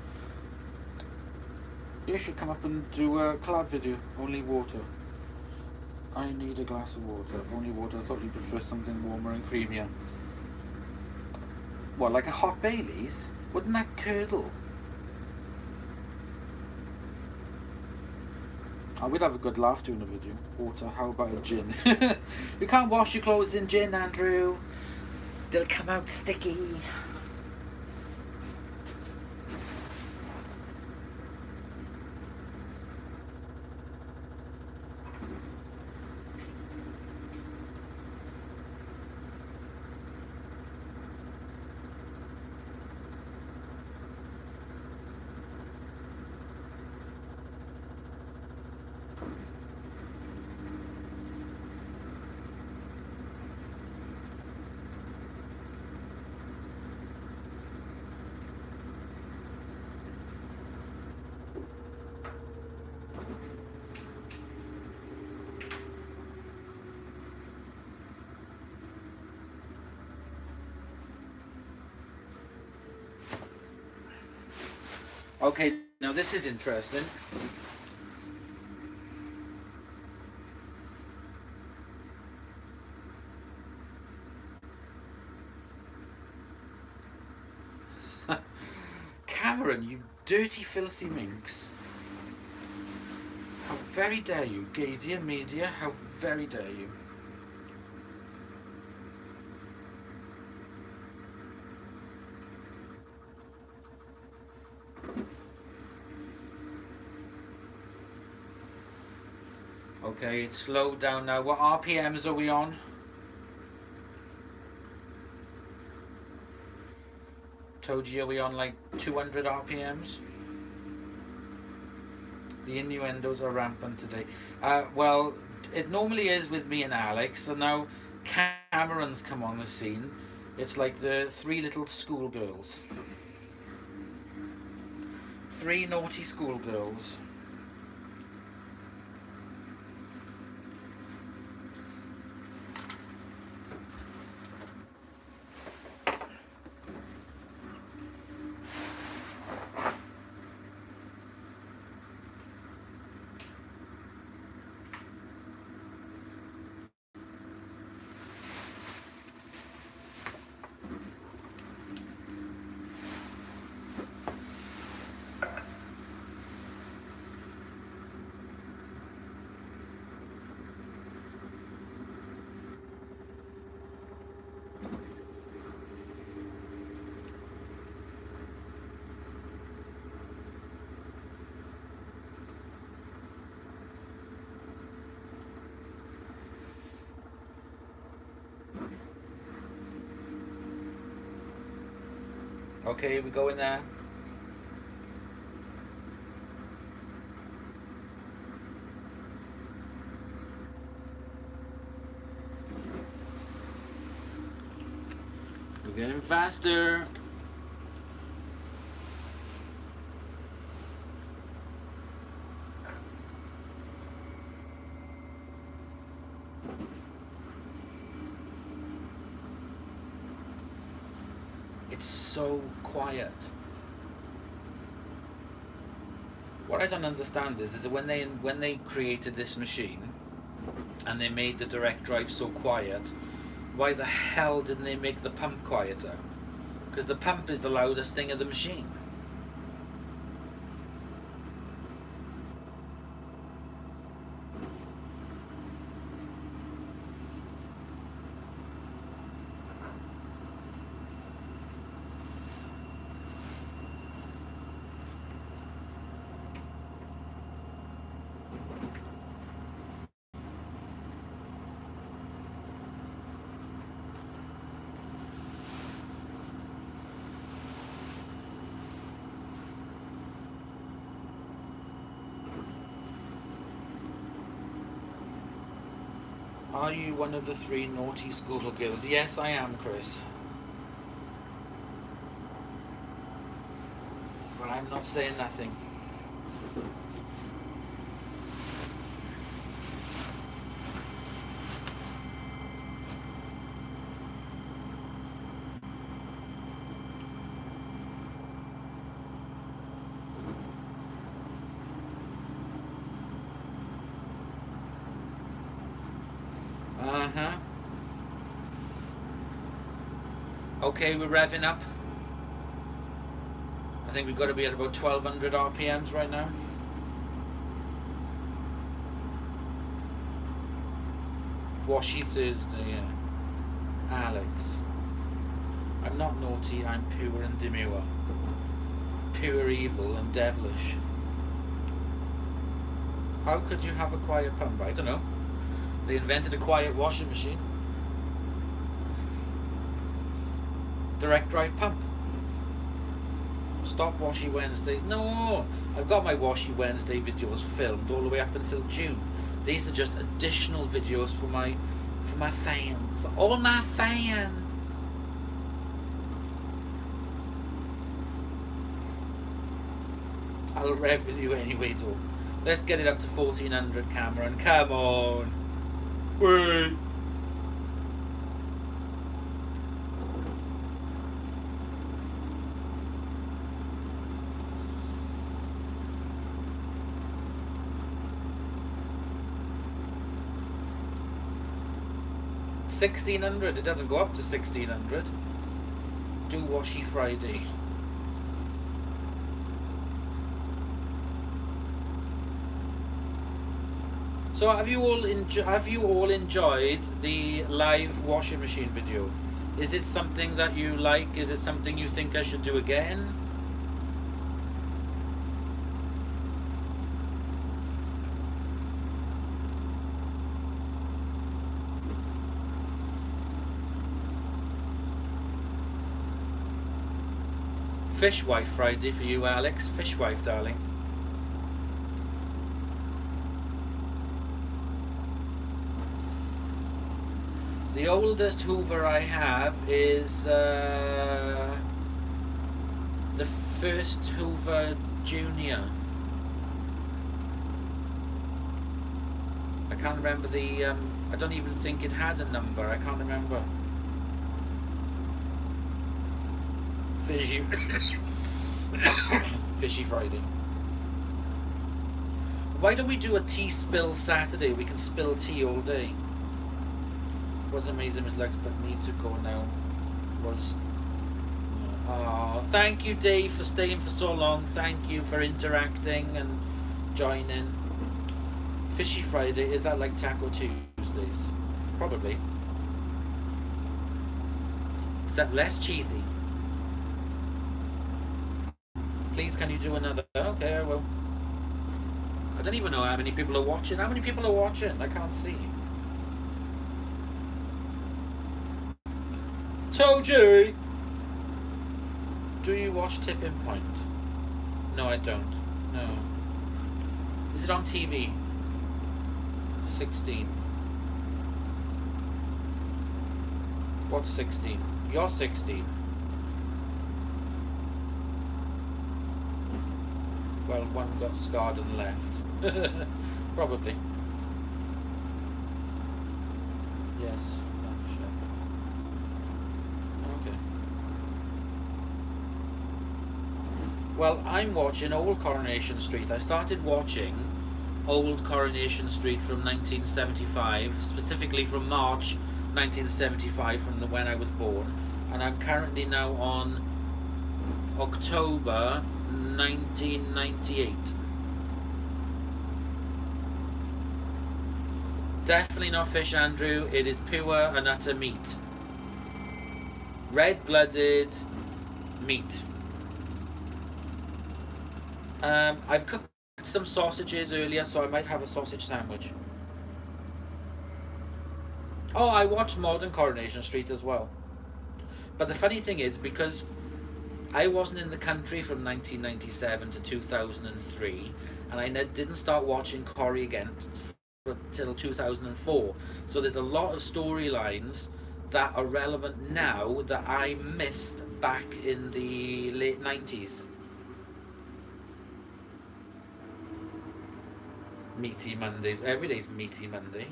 You should come up and do a collab video. Only water. I need a glass of water. Only water. I thought you prefer something warmer and creamier. What, like a hot Baileys? Wouldn't that curdle? I would have a good laugh doing a video. Water, how about a gin? You can't wash your clothes in gin, Andrew. They'll come out sticky. Okay, now this is interesting. Cameron, you dirty, filthy minx. How very dare you, Gazia Media, how very dare you. Okay, it's slowed down now. What RPMs are we on? Toji, are we on like 200 RPMs? The innuendos are rampant today. Well, it normally is with me and Alex, so now Cameron's come on the scene. It's like the three little schoolgirls. Three naughty schoolgirls. Okay, we go in there. We're getting faster. It's so quiet. What I don't understand is that when they created this machine and they made the direct drive so quiet, why the hell didn't they make the pump quieter? Because the pump is the loudest thing of the machine. Are you one of the three naughty schoolgirls? Yes, I am, Chris. But I'm not saying nothing. Uh-huh. Okay, we're revving up. I think we've got to be at about 1200 RPMs right now. Washy Thursday, yeah. Alex. I'm not naughty, I'm pure and demure. Pure evil and devilish. How could you have a quiet pump? I don't know. They invented a quiet washing machine. Direct drive pump. Stop Washy Wednesdays. No! I've got my Washy Wednesday videos filmed all the way up until June. These are just additional videos for my fans. For all my fans. I'll rev with you anyway, though. Let's get it up to 1400, Cameron. Come on. Wait. 1600. It doesn't go up to 1600. Do Washy Friday. So have you all enjoyed the live washing machine video? Is it something that you like? Is it something you think I should do again? Fishwife Friday for you, Alex. Fishwife, darling. The oldest Hoover I have is the first Hoover Junior. I can't remember the. I don't even think it had a number. I can't remember. Fishy. Fishy Friday. Why don't we do a tea spill Saturday? We can spill tea all day. Was amazing with Lex, but need to go now. Was. Oh, thank you, Dave, for staying for so long. Thank you for interacting and joining. Fishy Friday, is that like Taco Tuesdays? Probably. Except less cheesy. Please, can you do another? Okay, I will. I don't even know how many people are watching. How many people are watching? I can't see. Toji! Do you watch Tipping Point? No, I don't. No. Is it on TV? 16. What's 16? You're 16. Well, one got scarred and left. Probably. Yes. Okay. Well, I'm watching Old Coronation Street. I started watching Old Coronation Street from 1975, specifically from March 1975, from when I was born, and I'm currently now on October 1998. Definitely not fish, Andrew. It is pure and utter meat. Red-blooded meat. I've cooked some sausages earlier, so I might have a sausage sandwich. Oh, I watched Modern Coronation Street as well. But the funny thing is, because I wasn't in the country from 1997 to 2003, and I didn't start watching Corrie again until 2004. So there's a lot of storylines that are relevant now that I missed back in the late 90s. Meaty Mondays. Every day's Meaty Monday.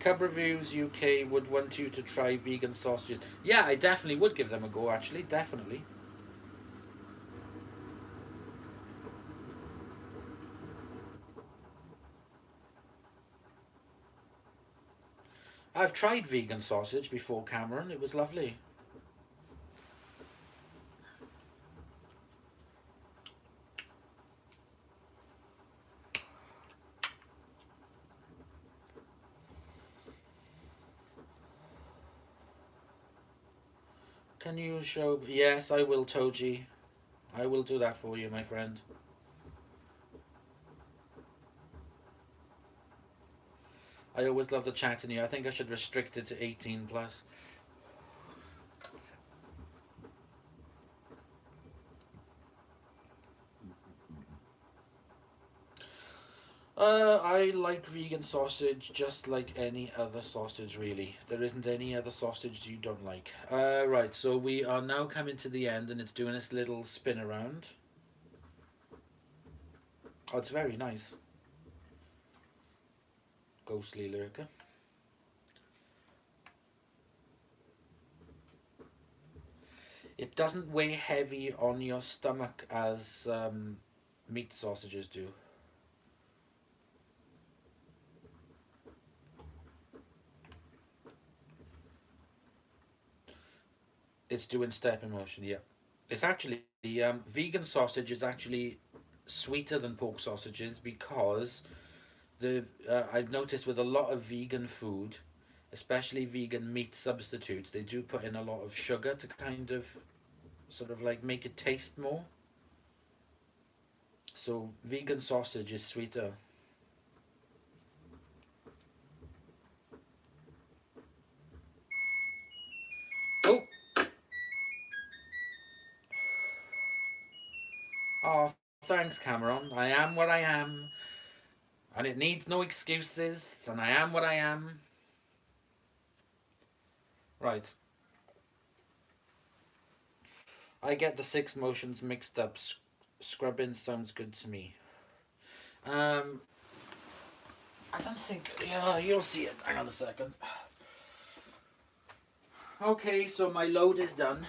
Cub Reviews UK would want you to try vegan sausages. Yeah, I definitely would give them a go, actually. Definitely. I've tried vegan sausage before, Cameron. It was lovely. Can you show... Yes, I will, Toji. I will do that for you, my friend. I always love the chat in here. I think I should restrict it to 18 plus. I like vegan sausage just like any other sausage, really. There isn't any other sausage you don't like. Right, so we are now coming to the end and it's doing this little spin around. Oh, it's very nice. Ghostly lurker. It doesn't weigh heavy on your stomach as meat sausages do. It's doing stepping motion, yeah. It's actually, vegan sausage is actually sweeter than pork sausages because I've noticed with a lot of vegan food, especially vegan meat substitutes, they do put in a lot of sugar to kind of sort of like make it taste more. So vegan sausage is sweeter. Oh, oh, thanks, Cameron. I am what I am, and it needs no excuses. And I am what I am. Right. I get the six motions mixed up. Scrubbing sounds good to me. Um, I don't think. Yeah, you'll see it. Hang on a second. Okay, so my load is done.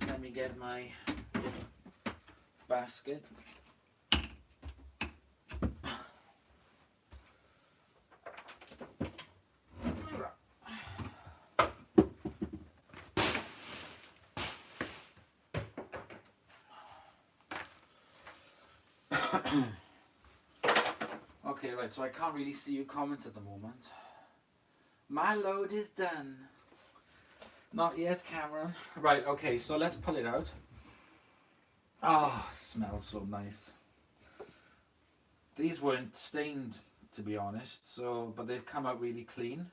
Let me get my basket. Okay, right, so I can't really see your comments at the moment. My load is done. Not yet, Cameron. Right, okay, so let's pull it out. Ah, oh, smells so nice. These weren't stained, to be honest, so but they've come out really clean.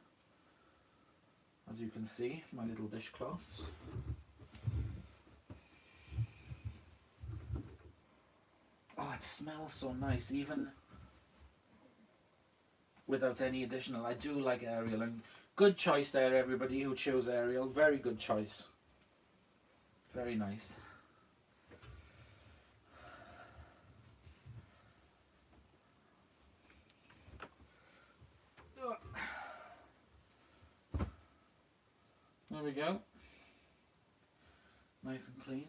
As you can see, my little dishcloths. Oh, it smells so nice, even without any additional. I do like Ariel, and good choice there, everybody who chose Ariel. Very good choice. Very nice. There we go. Nice and clean.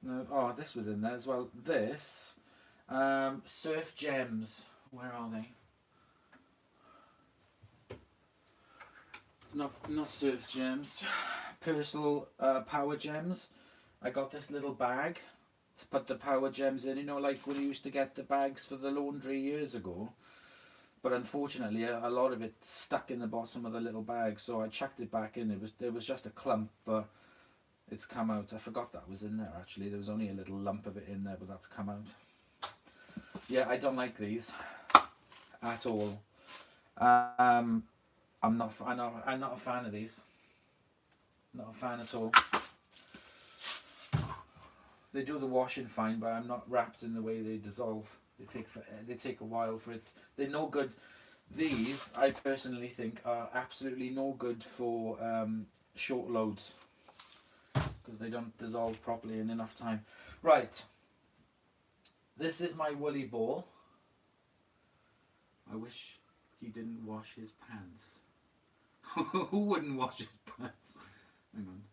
No, oh, this was in there as well. This, Surf Gems. Where are they? Not Surf Gems. Personal Power Gems. I got this little bag to put the Power Gems in. You know, like when you used to get the bags for the laundry years ago. But unfortunately, a lot of it stuck in the bottom of the little bag, so I chucked it back in. There was just a clump, but it's come out. I forgot that was in there actually. There was only a little lump of it in there, but that's come out. Yeah, I don't like these at all. I'm not a fan of these. Not a fan at all. They do the washing fine, but I'm not wrapped in the way they dissolve. They take a while for it. They're no good. These, I personally think, are absolutely no good for short loads because they don't dissolve properly in enough time. Right. This is my woolly ball. I wish he didn't wash his pants. Who wouldn't wash his pants? Hang on.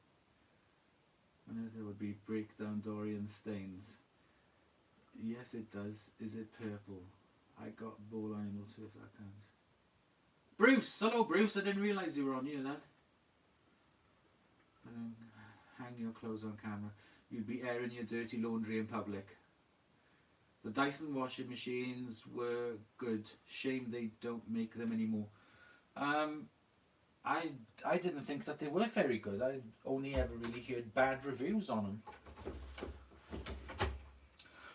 I know there would be breakdown Dorian stains. Yes, it does. Is it purple? I got ball animal too, if that counts. Bruce! Hello, Bruce. I didn't realise you were on here then. Hang your clothes on camera. You'd be airing your dirty laundry in public. The Dyson washing machines were good. Shame they don't make them anymore. I didn't think that they were very good. I only ever really heard bad reviews on them.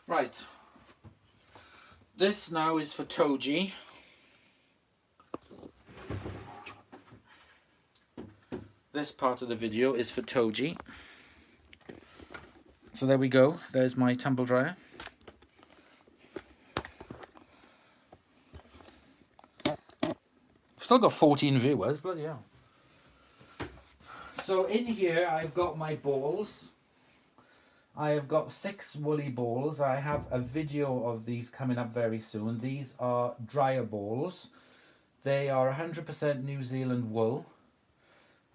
Right. This now is for Toji. This part of the video is for Toji. So there we go. There's my tumble dryer. Still got 14 viewers, bloody hell. So in here I've got my balls. I have got 6 woolly balls. I have a video of these coming up very soon. These are dryer balls. They are 100% New Zealand wool.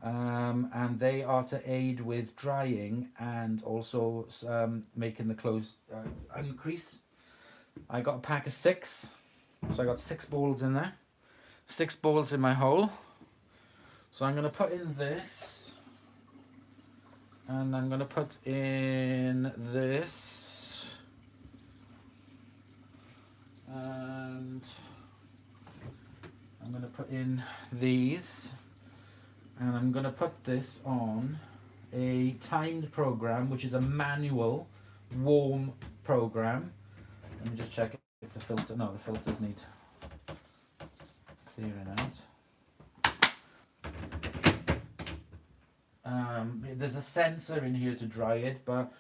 And they are to aid with drying and also making the clothes uncrease. I got a pack of 6. So I got 6 balls in there. 6 balls in my hole. So I'm going to put in this, and I'm going to put in this, and I'm going to put in these, and I'm going to put this on a timed program, which is a manual warm program. Let me just check if the filter, no, the filters need clearing out. There's a sensor in here to dry it, but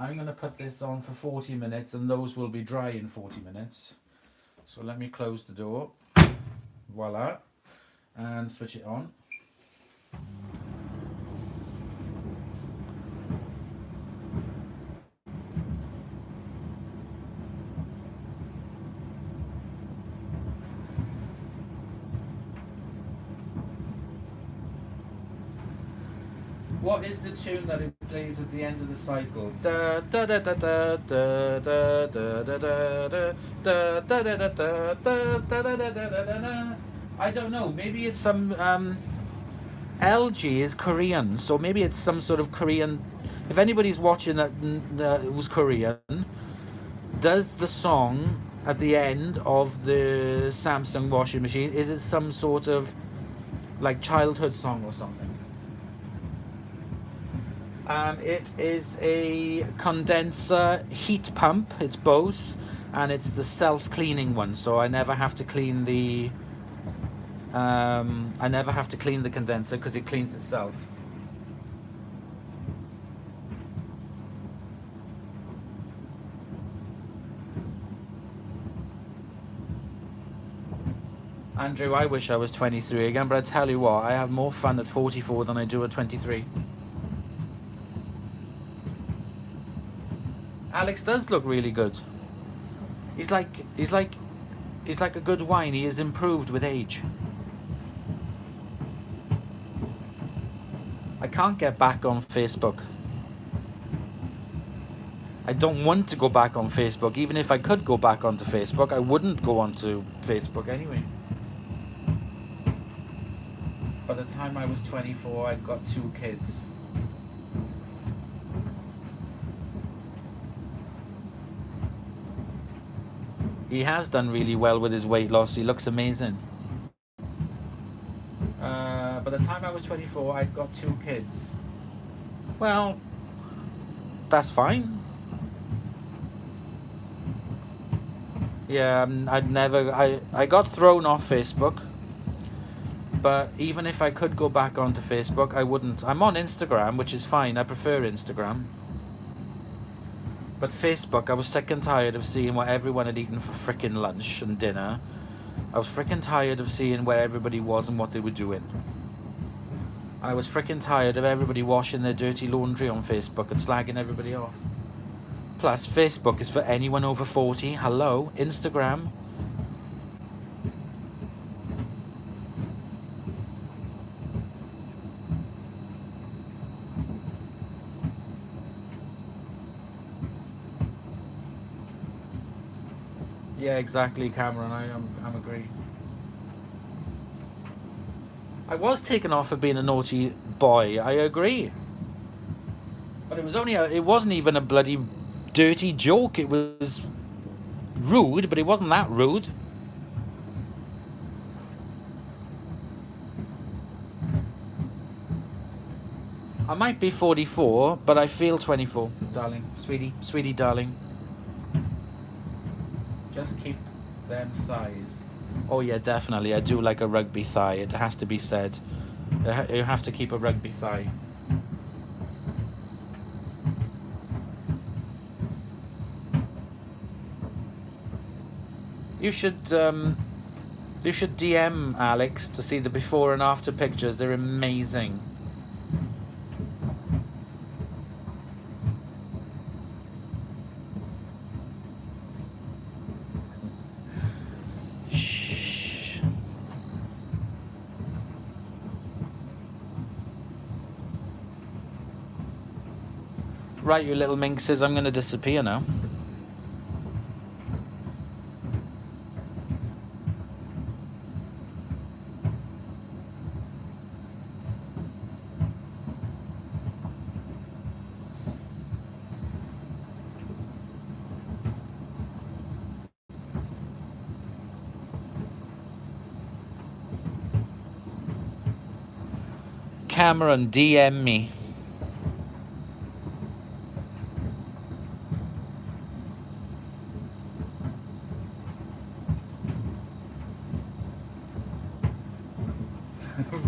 I'm going to put this on for 40 minutes, and those will be dry in 40 minutes. So let me close the door, voila, and switch it on. What is the tune that it plays at the end of the cycle? Da da da da da da da da da da da da da da da da da da. I don't know. Maybe it's some LG is Korean, so maybe it's some sort of Korean. If anybody's watching that was Korean, does the song at the end of the Samsung washing machine, is it some sort of like childhood song or something? It is a condenser heat pump. It's both, and it's the self-cleaning one. So I never have to clean the. I never have to clean the condenser because it cleans itself. Andrew, I wish I was 23 again, but I tell you what, I have more fun at 44 than I do at 23. Alex does look really good. He's like a good wine. He is improved with age. I can't get back on Facebook. I don't want to go back on Facebook. Even if I could go back onto Facebook, I wouldn't go onto Facebook anyway. By the time I was 24, I'd got 2 kids. He has done really well with his weight loss. He looks amazing. By the time I was 24, I'd got 2 kids. Well, that's fine. Yeah, I got thrown off Facebook. But even if I could go back onto Facebook, I wouldn't. I'm on Instagram, which is fine. I prefer Instagram. But Facebook, I was sick and tired of seeing what everyone had eaten for frickin' lunch and dinner. I was frickin' tired of seeing where everybody was and what they were doing. I was frickin' tired of everybody washing their dirty laundry on Facebook and slagging everybody off. Plus, Facebook is for anyone over 40. Hello, Instagram. Yeah, exactly, Cameron. I'm agree. I was taken off for being a naughty boy. I agree. But it wasn't even a bloody dirty joke. It was rude, but it wasn't that rude. I might be 44, but I feel 24, darling. Sweetie, darling. Just keep them thighs. Oh yeah, definitely. I do like a rugby thigh. It has to be said. You have to keep a rugby thigh. You should DM Alex to see the before and after pictures. They're amazing. Shh. Right, you little minxes, I'm going to disappear now. Cameron, DM me.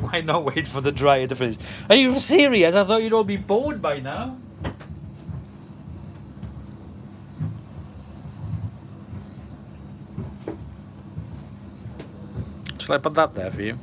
Why not wait for the dryer to finish? Are you serious? I thought you'd all be bored by now. Shall I put that there for you?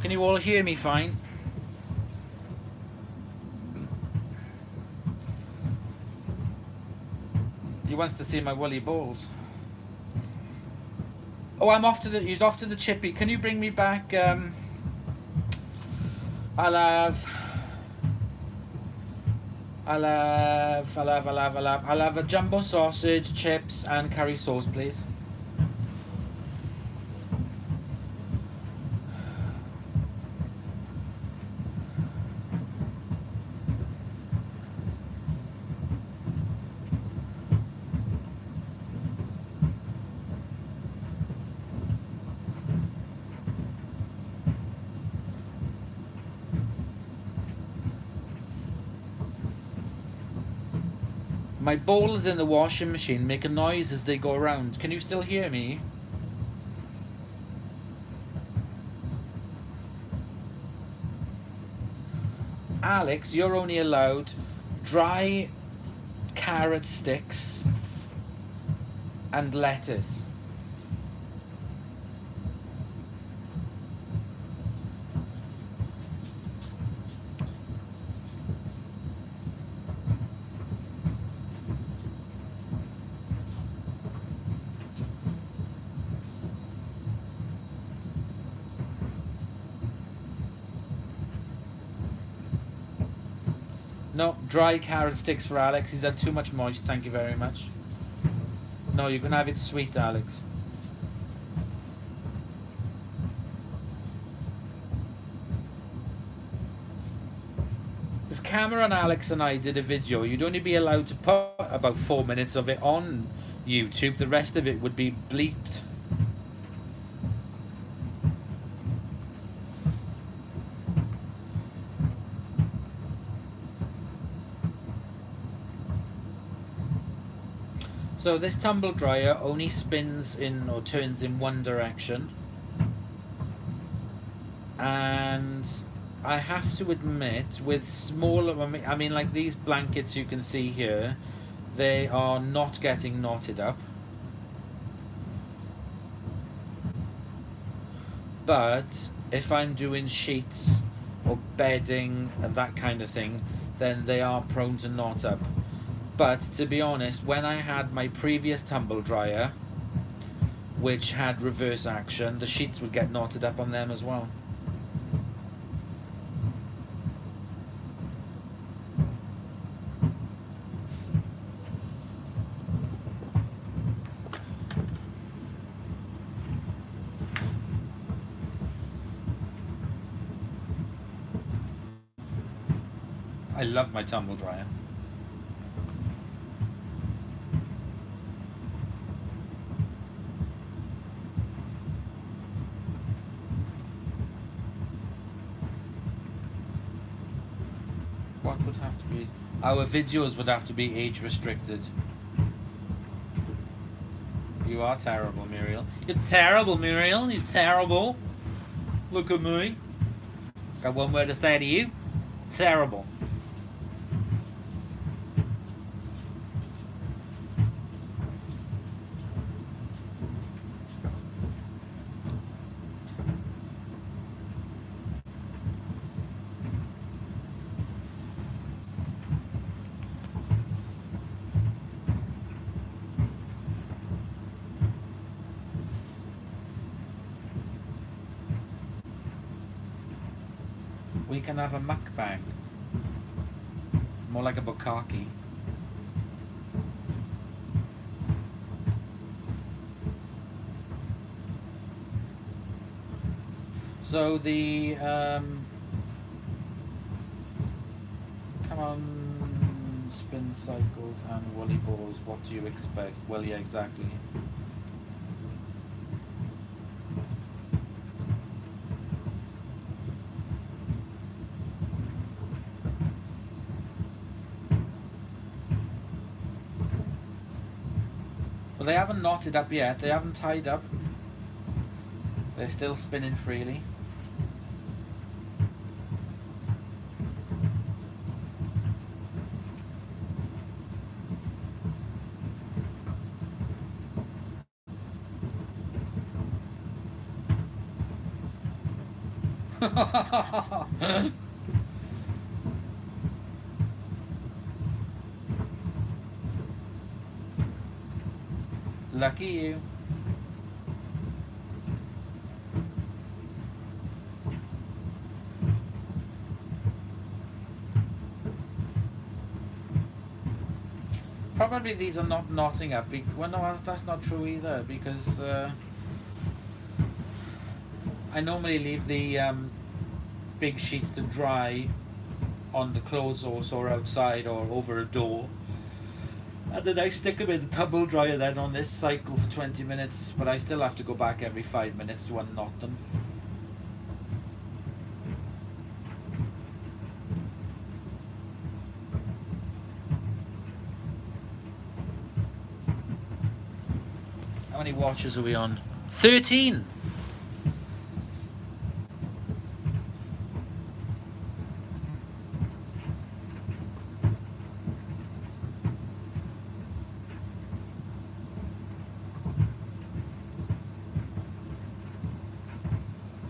Can you all hear me fine? He wants to see my woolly balls. Oh, he's off to the chippy. Can you bring me back, I'll have a jumbo sausage, chips and curry sauce, please. My balls in the washing machine make a noise as they go around. Can you still hear me? Alex, you're only allowed dry carrot sticks and lettuce. No, dry carrot sticks for Alex. He's had too much moist. Thank you very much. No, you can have it sweet, Alex. If Cameron, Alex and I did a video, you'd only be allowed to put about 4 minutes of it on YouTube. The rest of it would be bleeped. So this tumble dryer only spins in or turns in one direction, and I have to admit, with smaller, I mean like these blankets you can see here, they are not getting knotted up, but if I'm doing sheets or bedding and that kind of thing, then they are prone to knot up. But to be honest, when I had my previous tumble dryer, which had reverse action, the sheets would get knotted up on them as well. I love my tumble dryer. What would have to be? Our videos would have to be age restricted. You are terrible, Muriel. You're terrible, Muriel. You're terrible. Look at me. Got one word to say to you. Terrible. We can have a mukbang. More like a bukkake. So the come on, spin cycles and woolly balls. What do you expect? Well, yeah, exactly. But they haven't knotted up yet. They haven't tied up. They're still spinning freely. Lucky you. Probably these are not knotting up. Well, no, that's not true either, because I normally leave the big sheets to dry on the clothes horse or outside or over a door. And then I stick them in the tumble dryer then on this cycle for 20 minutes, but I still have to go back every 5 minutes to unknot them. How many watches are we on? 13!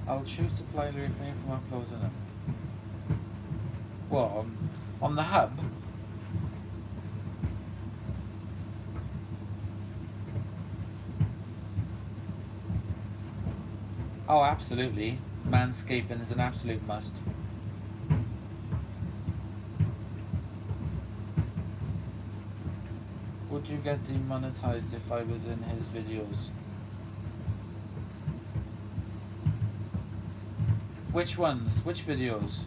I'll choose to politely refrain from uploading them. What, on the hub? Oh, absolutely. Manscaping is an absolute must. Would you get demonetized if I was in his videos? Which ones? Which videos?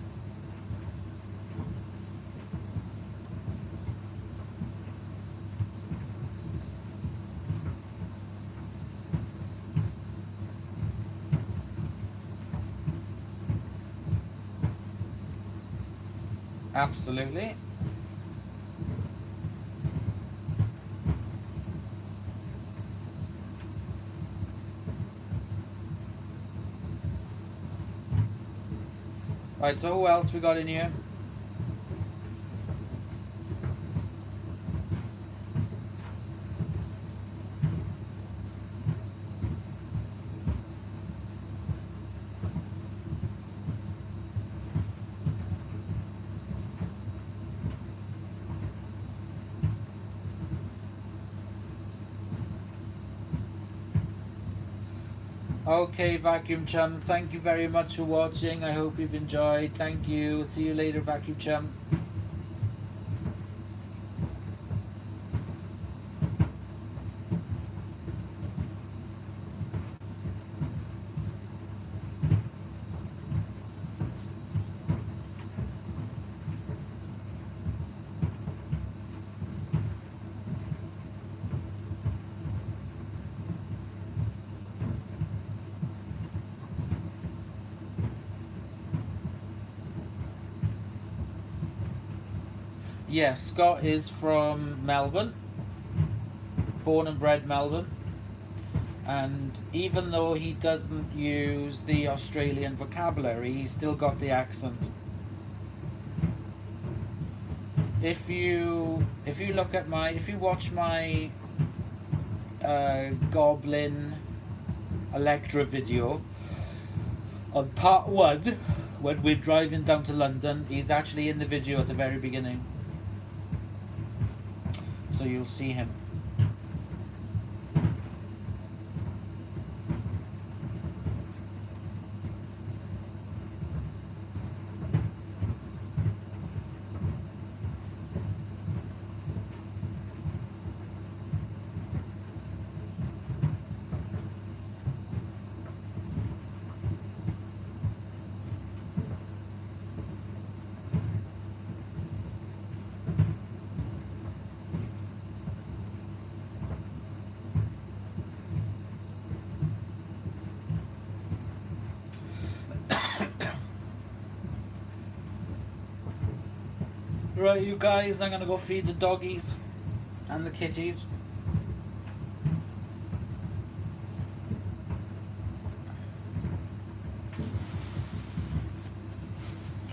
Absolutely. Right, so who else we got in here? Okay, Vacuum Chum, thank you very much for watching. I hope you've enjoyed. Thank you. See you later, Vacuum Chum. Yes, Scott is from Melbourne, born and bred Melbourne, and even though he doesn't use the Australian vocabulary, he's still got the accent. If you look at if you watch my Goblin Electra video on part 1, when we're driving down to London, he's actually in the video at the very beginning. So you'll see him. Right, you guys, I'm gonna go feed the doggies and the kitties.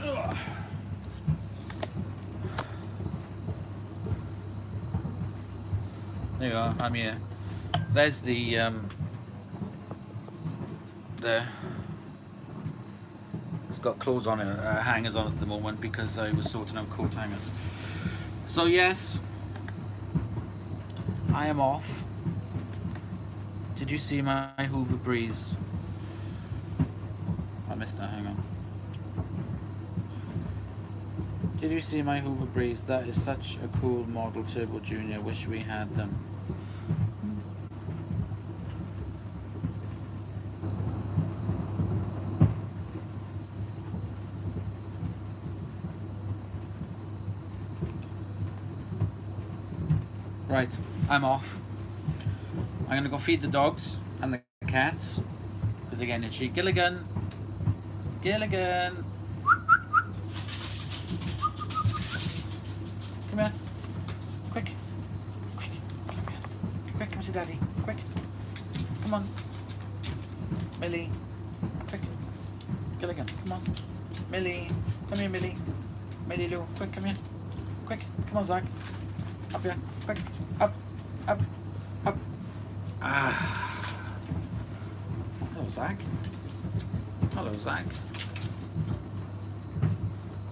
Ugh. There you are, I'm here. There's the there. It's got clothes on it, hangers on at the moment because I was sorting out coat hangers. So yes, I am off. Did you see my Hoover Breeze? I missed that, hang on. Did you see my Hoover Breeze? That is such a cool model Turbo Junior. Wish we had them. Right, I'm off. I'm gonna go feed the dogs and the cats. Because again, it's she. Gilligan. Gilligan. Come here. Quick. Quick. Come here. Quick, come see Daddy. Quick. Come on. Millie. Quick. Gilligan, come on. Millie. Come here, Millie. Millie Lou. Quick, come here. Quick. Come on, Zach. Up here. Quick. Up. Up. Up. Ah. Hello, Zach. Hello, Zach.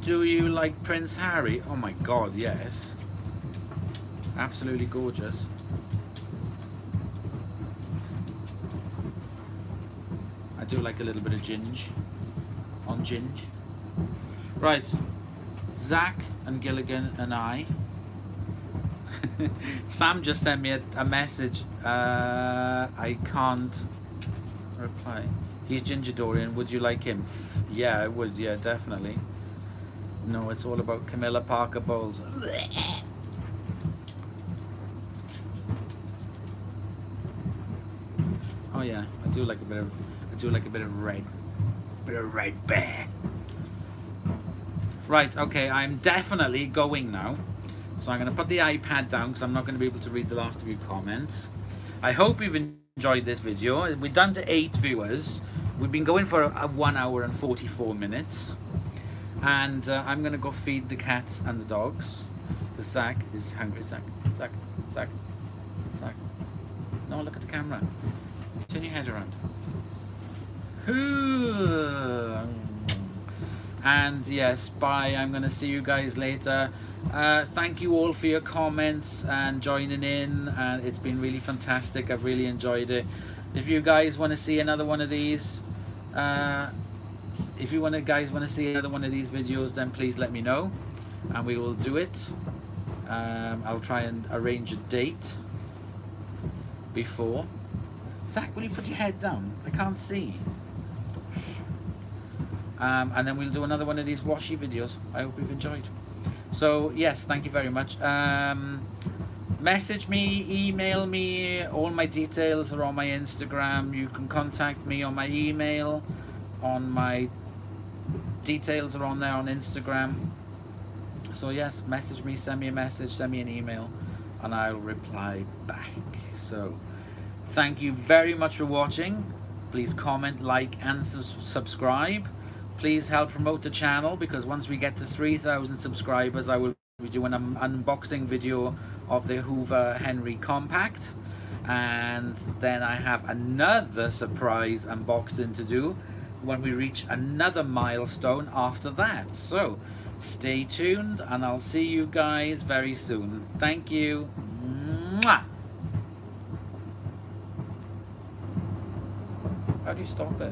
Do you like Prince Harry? Oh my god, yes. Absolutely gorgeous. I do like a little bit of ginge. On ginge. Right. Zach and Gilligan and I. Sam just sent me a message. I can't reply. He's Ginger Dorian. Would you like him? Yeah, I would. Yeah, definitely. No, it's all about Camilla Parker Bowles. Oh yeah, I do like a bit of red. Bit of red bear. Right, okay, I'm definitely going now. So I'm going to put the iPad down because I'm not going to be able to read the last of your comments. I hope you've enjoyed this video. We're down to 8 viewers. We've been going for 1 hour and 44 minutes. And I'm going to go feed the cats and the dogs. Because Zach is hungry. Zach. No, look at the camera. Turn your head around. And yes, bye. I'm going to see you guys later. Thank you all for your comments and joining in. And it's been really fantastic. I've really enjoyed it. If you guys want to see another one of these, if you guys want to see another one of these videos, then please let me know and we will do it. I'll try and arrange a date before. Zach, will you put your head down? I can't see. And then we'll do another one of these washy videos. I hope you've enjoyed. So yes, thank you very much. Message me, email me. All my details are on my Instagram. You can contact me on my email. On my details are on there on Instagram. So yes, message me, send me a message, send me an email, and I'll reply back. So thank you very much for watching. Please comment, like, and subscribe. Please help promote the channel, because once we get to 3,000 subscribers, I will be doing an unboxing video of the Hoover Henry Compact, and then I have another surprise unboxing to do when we reach another milestone after that. So stay tuned and I'll see you guys very soon. Thank you. Mwah! How do you stop it?